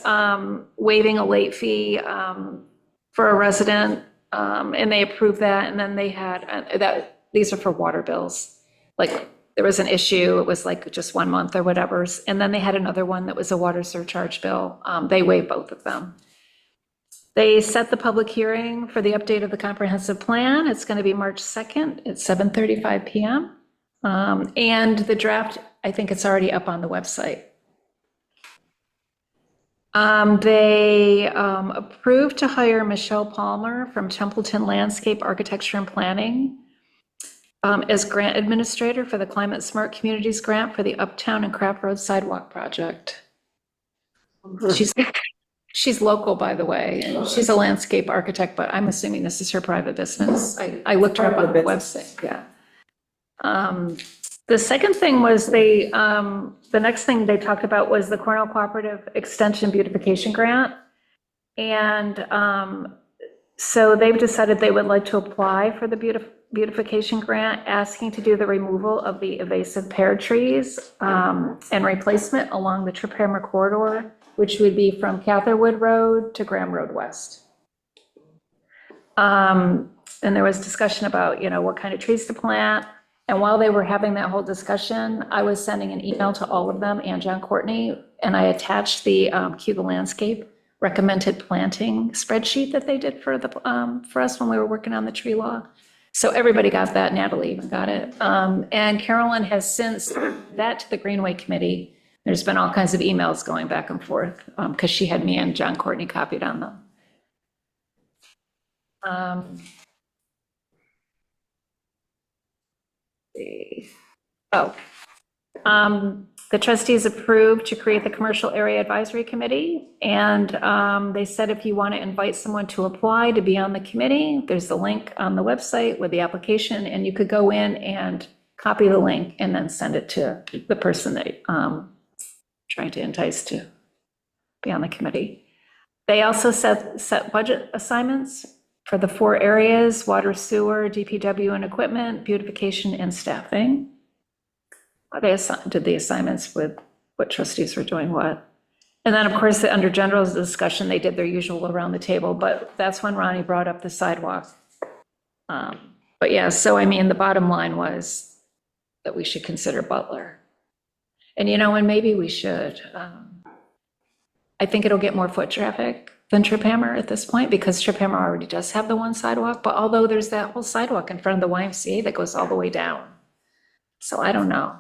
waiving a late fee for a resident, and they approved that. And then they had these are for water bills. Like there was an issue, it was like just 1 month or whatever. And then they had another one that was a water surcharge bill. They waived both of them. They set the public hearing for the update of the comprehensive plan. It's going to be March 2nd at 7:35 p.m. And the draft, I think it's already up on the website. They approved to hire Michelle Palmer from Templeton Landscape Architecture and Planning as grant administrator for the Climate Smart Communities Grant for the Uptown and Craft Road Sidewalk Project. She's local, by the way, and she's a landscape architect, but I'm assuming this is her private business. I looked her up on the website, yeah. The second thing was the next thing they talked about was the Cornell Cooperative Extension Beautification Grant. And so they've decided they would like to apply for the beautification grant, asking to do the removal of the invasive pear trees and replacement along the Trip Hammer corridor, which would be from Catherwood Road to Graham Road West. And there was discussion about, what kind of trees to plant. And while they were having that whole discussion, I was sending an email to all of them and John Courtney, and I attached the Cuba Landscape recommended planting spreadsheet that they did for us when we were working on the tree law. So everybody got that. Natalie even got it. And Carolyn has since that to the Greenway Committee. There's been all kinds of emails going back and forth because she had me and John Courtney copied on them. The trustees approved to create the Commercial Area Advisory Committee, and they said if you want to invite someone to apply to be on the committee, there's the link on the website with the application, and you could go in and copy the link and then send it to the person that trying to entice to be on the committee. They also set budget assignments for the 4 areas: water, sewer, DPW and equipment, beautification, and staffing. They did the assignments with what trustees were doing what. And then, of course, under general discussion, they did their usual around the table, but that's when Ronnie brought up the sidewalk. But yeah, so I mean, the bottom line was that we should consider Butler. And, and maybe we should. I think it'll get more foot traffic than Trip Hammer at this point, because Trip Hammer already does have the one sidewalk, but although there's that whole sidewalk in front of the YMCA that goes all the way down. So I don't know.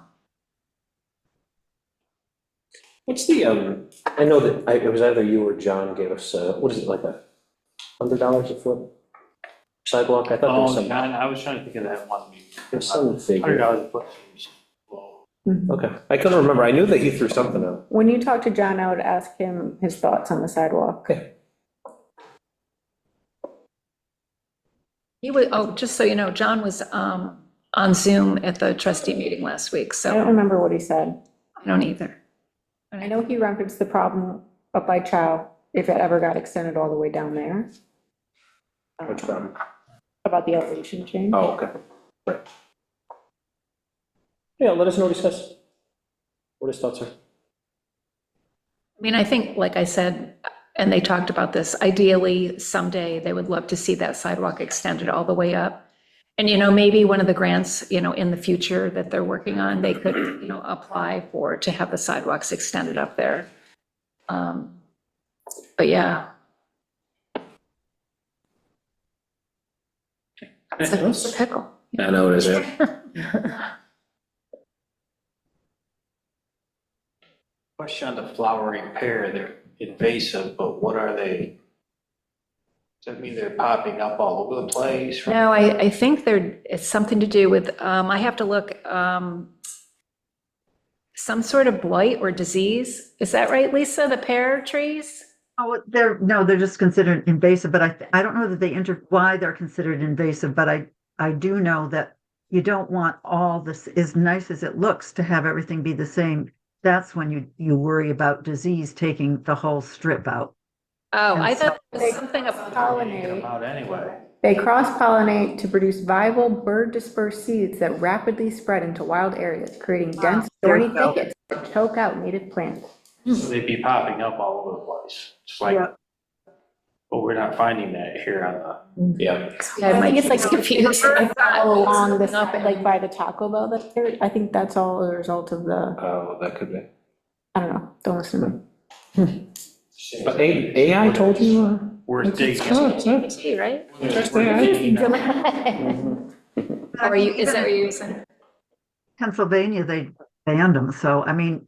What's the, I know that it was either you or John gave us, what is it, like $100 a foot sidewalk? I thought there was Oh, some, man, I was trying to think of that one. there's some figure. $100 a foot seems low. Okay, I couldn't remember. I knew that he threw something out. When you talk to John, I would ask him his thoughts on the sidewalk. Okay. He was, oh, just so you know, John was on Zoom at the trustee meeting last week, I don't so remember what he said. I don't either. I know he referenced the problem up by Chow, if it ever got extended all the way down there. Which problem? About the elevation change. Oh, okay. Right. Yeah, let us know what he says. What his thoughts are. I mean, I think, like I said, and they talked about this, ideally, someday they would love to see that sidewalk extended all the way up. And, maybe one of the grants, in the future that they're working on, they could, apply for, to have the sidewalks extended up there. But yeah. It's a pickle. I know it is, yeah. Question on the flowering pear, they're invasive, but what are they? Does that mean they're popping up all over the place? No, I think it's something to do with, I have to look, some sort of blight or disease. Is that right, Lisa, the pear trees? Oh, they're just considered invasive, but I don't know that they why they're considered invasive, but I do know that you don't want all this, as nice as it looks, to have everything be the same. That's when you worry about disease taking the whole strip out. Oh, And I so- thought it was something about, Pollinate. Out anyway. They cross-pollinate to produce viable bird-dispersed seeds that rapidly spread into wild areas, creating dense, there you thorny go. thickets that choke out native plants. So they'd be popping up all over the place. It's like, Yeah. but we're not finding that here on the. Yeah. I might get like confused. all along this, like by the Taco Bell, I think that's all a result of the, Oh, that could be. I don't know, don't listen to me. But AI told you? We're digging. GPT, right? Or is that what you're saying? Pennsylvania, they banned them. So, I mean,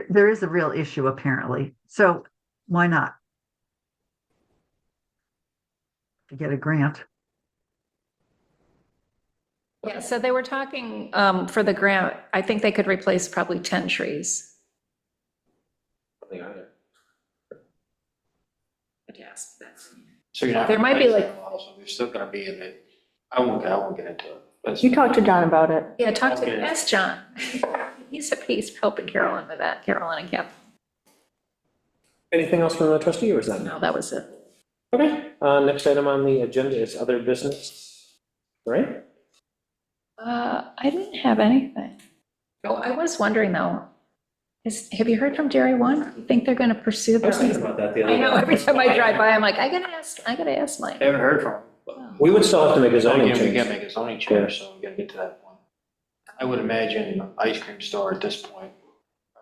there is a real issue apparently. So why not? To get a grant. Yeah, so they were talking, for the grant, I think they could replace probably 10 trees. But yes, that's. So you're not. There might be like- replacing them all, so they're still gonna be in it. I won't get into it. That's- You talked to John about it. Yeah, talk to, Okay. ask John. He's helping Carolyn with that, Carolyn and Kevin. Anything else from the trustee, or is that? No, that was it. Okay, next item on the agenda is other business, right? I didn't have anything. Oh, I was wondering though, have you heard from Dairy One? You think they're gonna pursue I was thinking their? about that the other I day. know, every time I drive by, I'm like, I gotta ask Mike. Haven't heard from them. We would still have to make a zoning Again, we change. can't make a zoning change, so we gotta get to that point. I would imagine ice cream store at this point,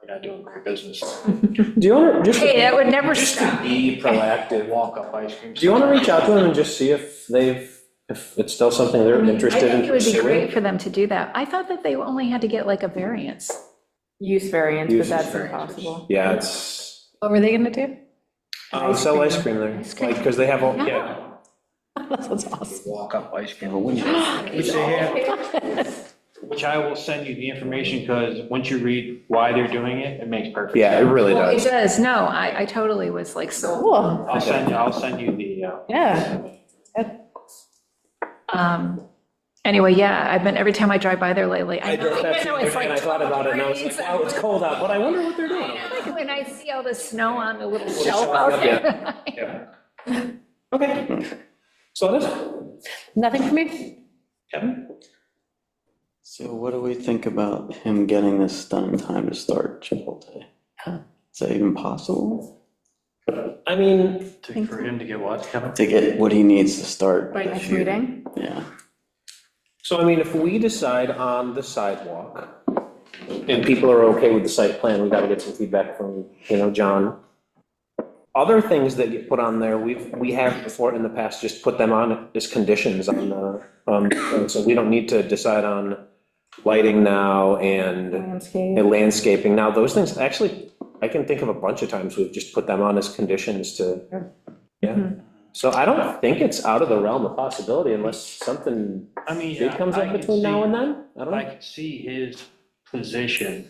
are not doing great business. Do you want to, just, Hey, that would never just to stop. be proactive, Walk-up ice cream. do you want to reach out to them and just see if if it's still something they're I interested in think it would be great pursuing? for them to do that. I thought that they only had to get like a variance. Use variance, but Use that's variances. impossible. Yeah, it's, What were they gonna do? sell ice cream there, like, because they have, yeah. That sounds awesome. Walk-up ice cream, which they have, which I will send you the information, because once you read why they're doing it, it makes perfect sense. Yeah, it really Well, it does. does, no, I totally was like, so. Cool. I'll send you the, Yeah. Anyway, yeah, I've been, every time I drive by there lately, I drove past it it's and I thought about it, and I was like, wow, it's cold out, but I wonder what they're doing. Like when I see all the snow on the little shelf out there. Yeah. Okay, so that is, Nothing for me? Kevin? So what do we think about him getting this done in time to start Chipotle? Is that even possible? I mean, for him to get what, Kevin? To get what he needs to start By this next year? meeting? Yeah. so I mean, if we decide on the sidewalk, and people are okay with the site plan, we gotta get some feedback from, John. Other things that get put on there, we have before in the past, just put them on as conditions on the, so we don't need to decide on lighting now and landscaping. Now, those things, actually, I can think of a bunch of times we've just put them on as conditions to, yeah. So I don't think it's out of the realm of possibility unless something I mean, big comes I up can between now see- and then. I don't I know. can see his position.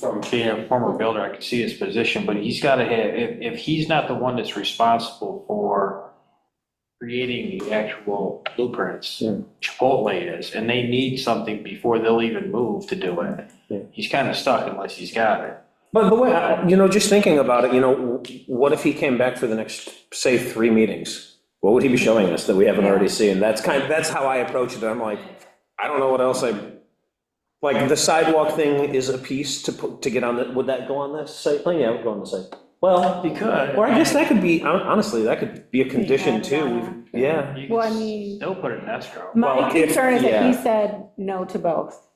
From being a former builder, I can see his position, but he's gotta have, if he's not the one that's responsible for creating the actual blueprints, Yeah. Chipotle is, and they need something before they'll even move to do it. Yeah. He's kinda stuck unless he's got it. But the way, just thinking about it, what if he came back for the next, say, 3 meetings? What would he be showing us that we haven't already seen? That's how I approach it. I'm like, I don't know what else like, the sidewalk thing is a piece to get on the, would that go on the site plan? Yeah, it would go on the site. Well, He could. or I guess that could be, honestly, that could be a condition too. Yeah. You Well, I can mean, still put it in escrow. my Well, if- concern is that he yeah. said no to both.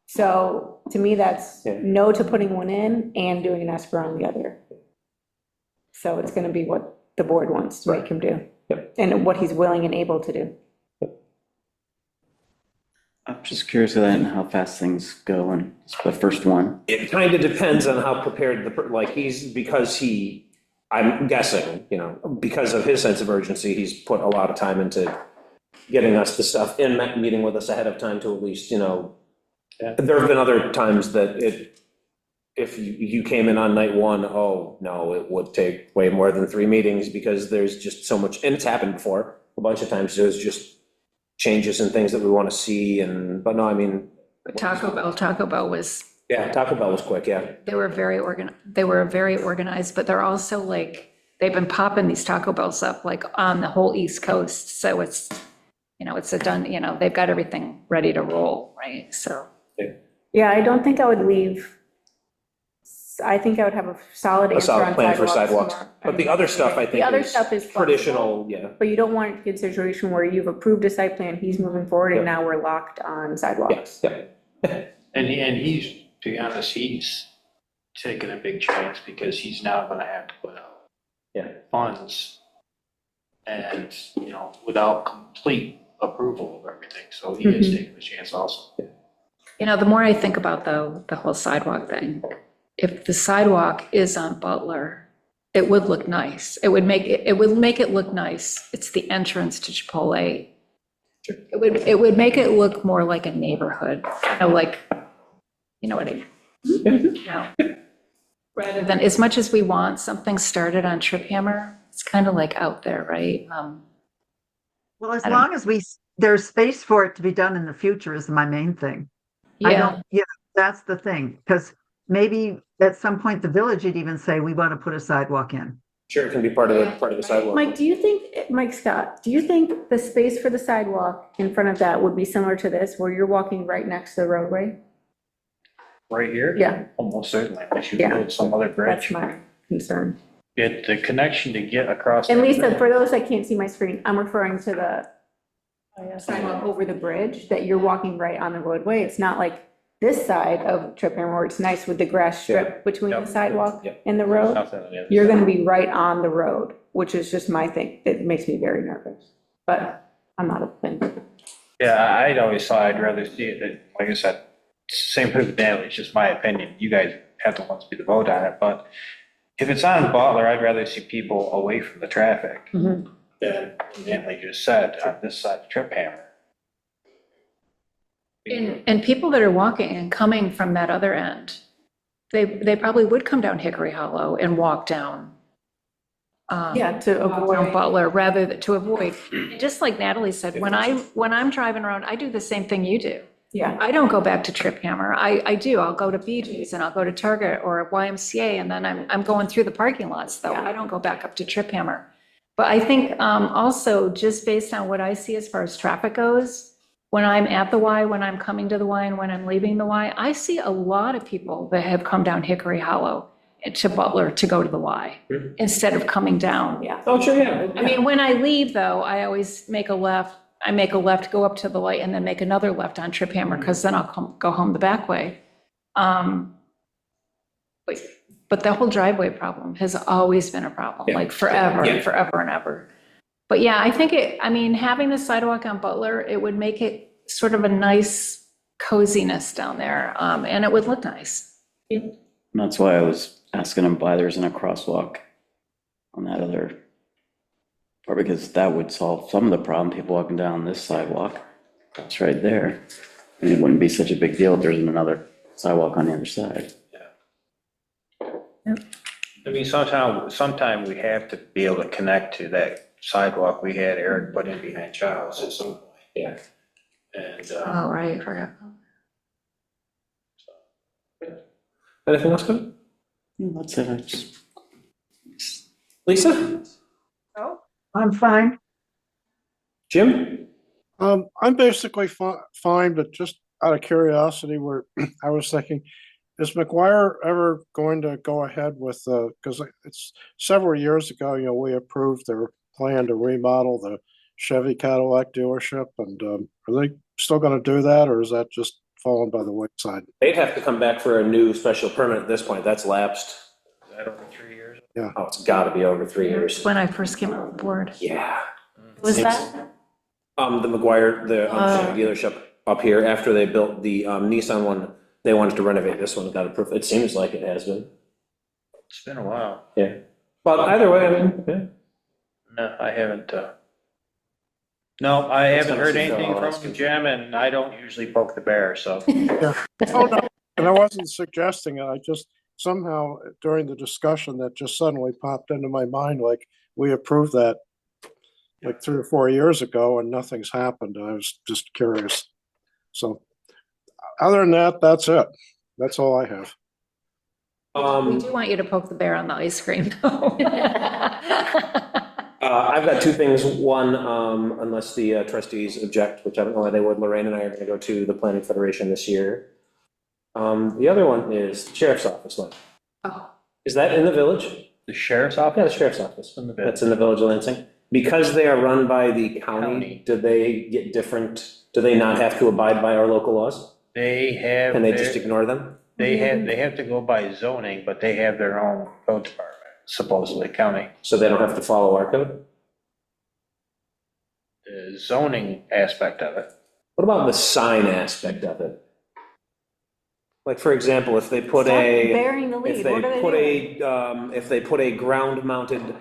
So to me, that's Yeah. no to putting one in and doing an escrow on the other. So it's gonna be what the board wants to make him do. Yep. And what he's willing and able to do. I'm just curious of that and how fast things go and it's the first one. It kind of depends on how prepared I'm guessing, because of his sense of urgency, he's put a lot of time into getting us the stuff in, meeting with us ahead of time to at least, there have been other times that if you came in on night one, oh, no, it would take way more than 3 meetings because there's just so much, and it's happened before, a bunch of times, there's just changes and things that we want to see, but no, I mean. But Taco Bell was, Yeah, Taco Bell was quick, yeah. they were very organized, but they're also like, they've been popping these Taco Bells up like on the whole East Coast, so it's, it's a done, they've got everything ready to roll, right, so. Yeah, I don't think I would leave. I think I would have a solid A answer solid on plan for sidewalks sidewalks. tomorrow. But the other stuff, I The think, other is stuff is flexible. traditional, yeah. But you don't want it to get a situation where you've approved a site plan, he's moving forward, and Yeah. now we're locked on sidewalks. Yeah. And he's, to be honest, he's taking a big chance because he's now gonna have to put out funds and, without complete approval of everything, so he is taking a chance also. The more I think about the whole sidewalk thing, if the sidewalk is on Butler, it would look nice. It would make it look nice. It's the entrance to Chipotle. It would make it look more like a neighborhood, like, you know what I mean? Rather than, as much as we want something started on Trip Hammer, it's kind of like out there, right? Well, as I don't- long as there's space for it to be done in the future is my main thing. Yeah, That's the thing, because maybe at some point the village would even say, we want to put a sidewalk in. Sure, it can be part of the sidewalk. Mike Scott, do you think the space for the sidewalk in front of that would be similar to this, where you're walking right next to the roadway? Right here? Yeah. Almost certainly, unless you Yeah. build some other That's bridge. my concern. Get the connection to get across. And that Lisa, bridge. for those that can't see my screen, I'm referring to the sidewalk over the bridge, that you're walking right on the roadway. It's not like this side of Trip Hammer where it's nice with the grass strip between the Yep. sidewalk Yep. and the road. Nothing on the other You're side. gonna be right on the road, which is just my thing. It makes me very nervous, but I'm not a fan. Yeah, I'd always thought I'd rather see it, like I said, same with Natalie, it's just my opinion. You guys have the ones to be the vote on it, but if it's on Butler, I'd rather see people away from the traffic than, Natalie just said, on this side of Trip Hammer. and people that are walking and coming from that other end, they probably would come down Hickory Hollow and walk down. Yeah, to Down avoid, Butler, rather than to avoid, just like Natalie said, when I'm driving around, I do the same thing you do. yeah. I don't go back to Trip Hammer. I do. I'll go to BJ's and I'll go to Target or YMCA, and then I'm going through the parking lots, though. Yeah. I don't go back up to Trip Hammer. But I think also, just based on what I see as far as traffic goes, when I'm at the Y, when I'm coming to the Y, and when I'm leaving the Y, I see a lot of people that have come down Hickory Hollow to Butler to go to the Y, instead of coming down. Yeah. Oh, sure, yeah. I mean, when I leave, though, I always make a left I make a left, go up to the light, and then make another left on Trip Hammer, because then I'll go home the back way. But the whole driveway problem has always been a problem, Yeah. like forever, Yeah. and forever and ever. But yeah, I think having the sidewalk on Butler, it would make it sort of a nice coziness down there, and it would look nice. And that's why I was asking him why there isn't a crosswalk on that other, or because that would solve some of the problem, people walking down this sidewalk. That's right there. And it wouldn't be such a big deal if there isn't another sidewalk on the other side. I mean, sometime we have to be able to connect to that sidewalk we had Eric put in behind Charles at some point. Yeah. And, Oh, right, I forgot. Anything else, Kevin? That's it. I just- Lisa? I'm fine. Jim? I'm basically fine, but just out of curiosity, I was thinking, is McGuire ever going to go ahead with, because it's several years ago, we approved their plan to remodel the Chevy Cadillac dealership, and are they still going to do that, or is that just fallen by the wayside? They'd have to come back for a new special permit at this point. That's lapsed. is that over 3 years? Oh, it's got to be over 3 years. When I first came on board. Yeah. Was that? The McGuire, the Chevy dealership up here, after they built the Nissan one, they wanted to renovate this one, got approved. It seems like it has been. It's been a while. Yeah. But either way, I mean, yeah. No, I haven't, no, I haven't heard That's anything all from Jim, and I don't usually poke the bear, so. Oh, no, and I wasn't suggesting it, I just somehow during the discussion that just suddenly popped into my mind, like, we approved that like 3 or 4 years ago and nothing's happened. I was just curious. So other than that, that's it. That's all I have. We do want you to poke the bear on the ice cream, though. I've got two things. One, unless the trustees object, which I don't know why they would, Lorraine and I are going to go to the Planning Federation this year. The other one is the sheriff's office one. Oh, Is that in the village? The sheriff's Yeah, office? the sheriff's office. In the That's in the village of Lansing. Because they are run by the county, do they get different, do they not have to abide by our local laws? They have. And they just ignore them? They have to go by zoning, but they have their own code department, supposedly county. So they don't have to follow our code? The zoning aspect of it. What about the sign aspect of it? Like, for example, if they put a, Bearing the if lead, they what are they put doing? if they put a ground-mounted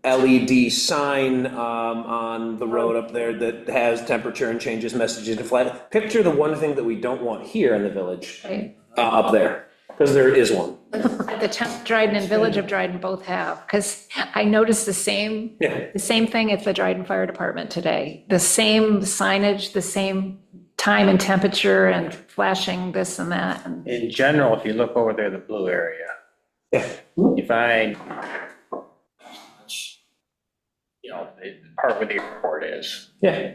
LED sign on the road up there that has temperature and changes messages to flat, picture the one thing that we don't want here in the village, right. up there, because there is one. The town of Dryden and Village of Dryden both have, because I noticed the same thing at the Dryden Fire Department today. The same signage, the same time and temperature and flashing this and that. And In general, if you look over there, the blue area, Yeah. you find, the part where the airport is. Yeah.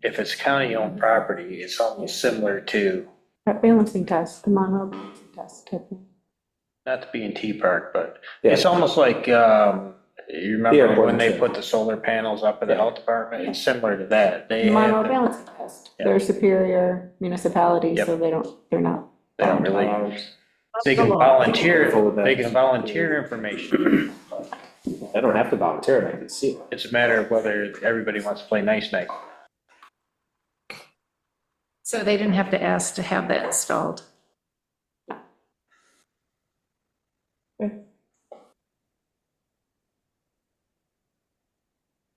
If it's county-owned property, it's almost similar to, That balancing test, the Monroe balancing test type thing. not the B&T park, but Yeah. it's almost like, you remember airport, when they yeah. put the solar panels up in the health department? It's similar to that. They The Monroe have, balancing test. Yeah. They're superior municipalities, Yep. so they're not. they don't bound by really, ours. they can volunteer, Careful with that. they can volunteer information. I don't have to volunteer it, I can see it. It's a matter of whether everybody wants to play nice night. so they didn't have to ask to have that installed.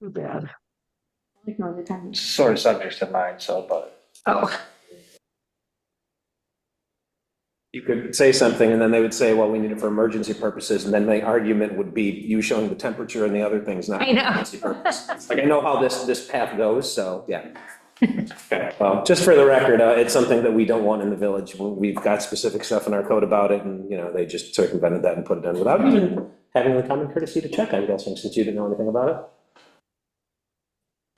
Too bad. Like no other time. It's sort of subject to mine, so, but Oh, You could say something and then they would say, well, we need it for emergency purposes, and then the argument would be you showing the temperature and the other things, not I know. emergency purpose. Like, I know how this path goes, so, yeah. Okay, well, just for the record, it's something that we don't want in the village. We've got specific stuff in our code about it, and, they just circumvented that and put it in without even having the common courtesy to check, I'm guessing, since you didn't know anything about it.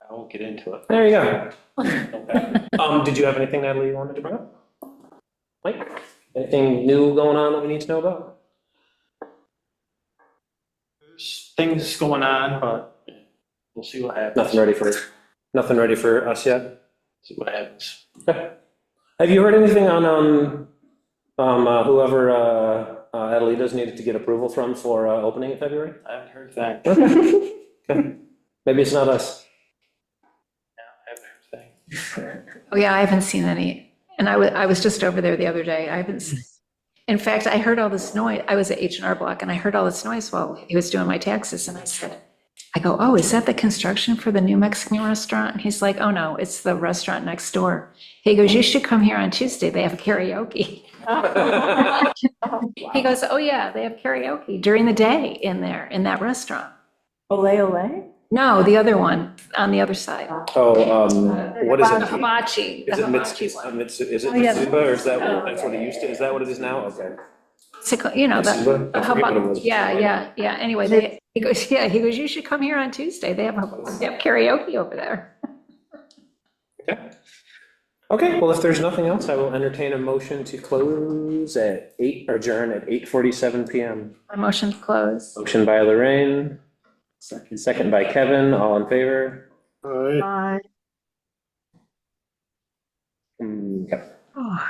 I won't get into it. There you go. Okay. Did you have anything, Natalie, you wanted to bring up? Mike, anything new going on that we need to know about? There's things going on, but we'll see what happens. Nothing Nothing ready for us yet? See what happens. Okay. Have you heard anything on, whoever, Adelita's needed to get approval from for, opening in February? I haven't heard that. Okay. Maybe it's not us. I haven't heard that. Oh, yeah, I haven't seen any. And I was just over there the other day. I haven't, in fact, I heard all this noise. I was at H&R Block and I heard all this noise while he was doing my taxes. And I go, oh, is that the construction for the new Mexican restaurant? And he's like, oh, no, it's the restaurant next door. He goes, you should come here on Tuesday. They have karaoke. He goes, oh, yeah, they have karaoke during the day in there, in that restaurant. Ole ole? No, the other one, on the other side. Oh, what is The it? hibachi. Is the it hibachi one. Is it Oh, yeah. Mitsuba, or is that that's what it used to, is that what it is now? Okay. You know, Mitsuba? I forget what it was. yeah. Anyway, he goes, you should come here on Tuesday. They have karaoke over there. Okay. Okay, well, if there's nothing else, I will entertain a motion to close at adjourn at 8:47 PM. My motion to close. Motion by Lorraine, second by Kevin, all in favor? Aye. Bye. Okay. Oh.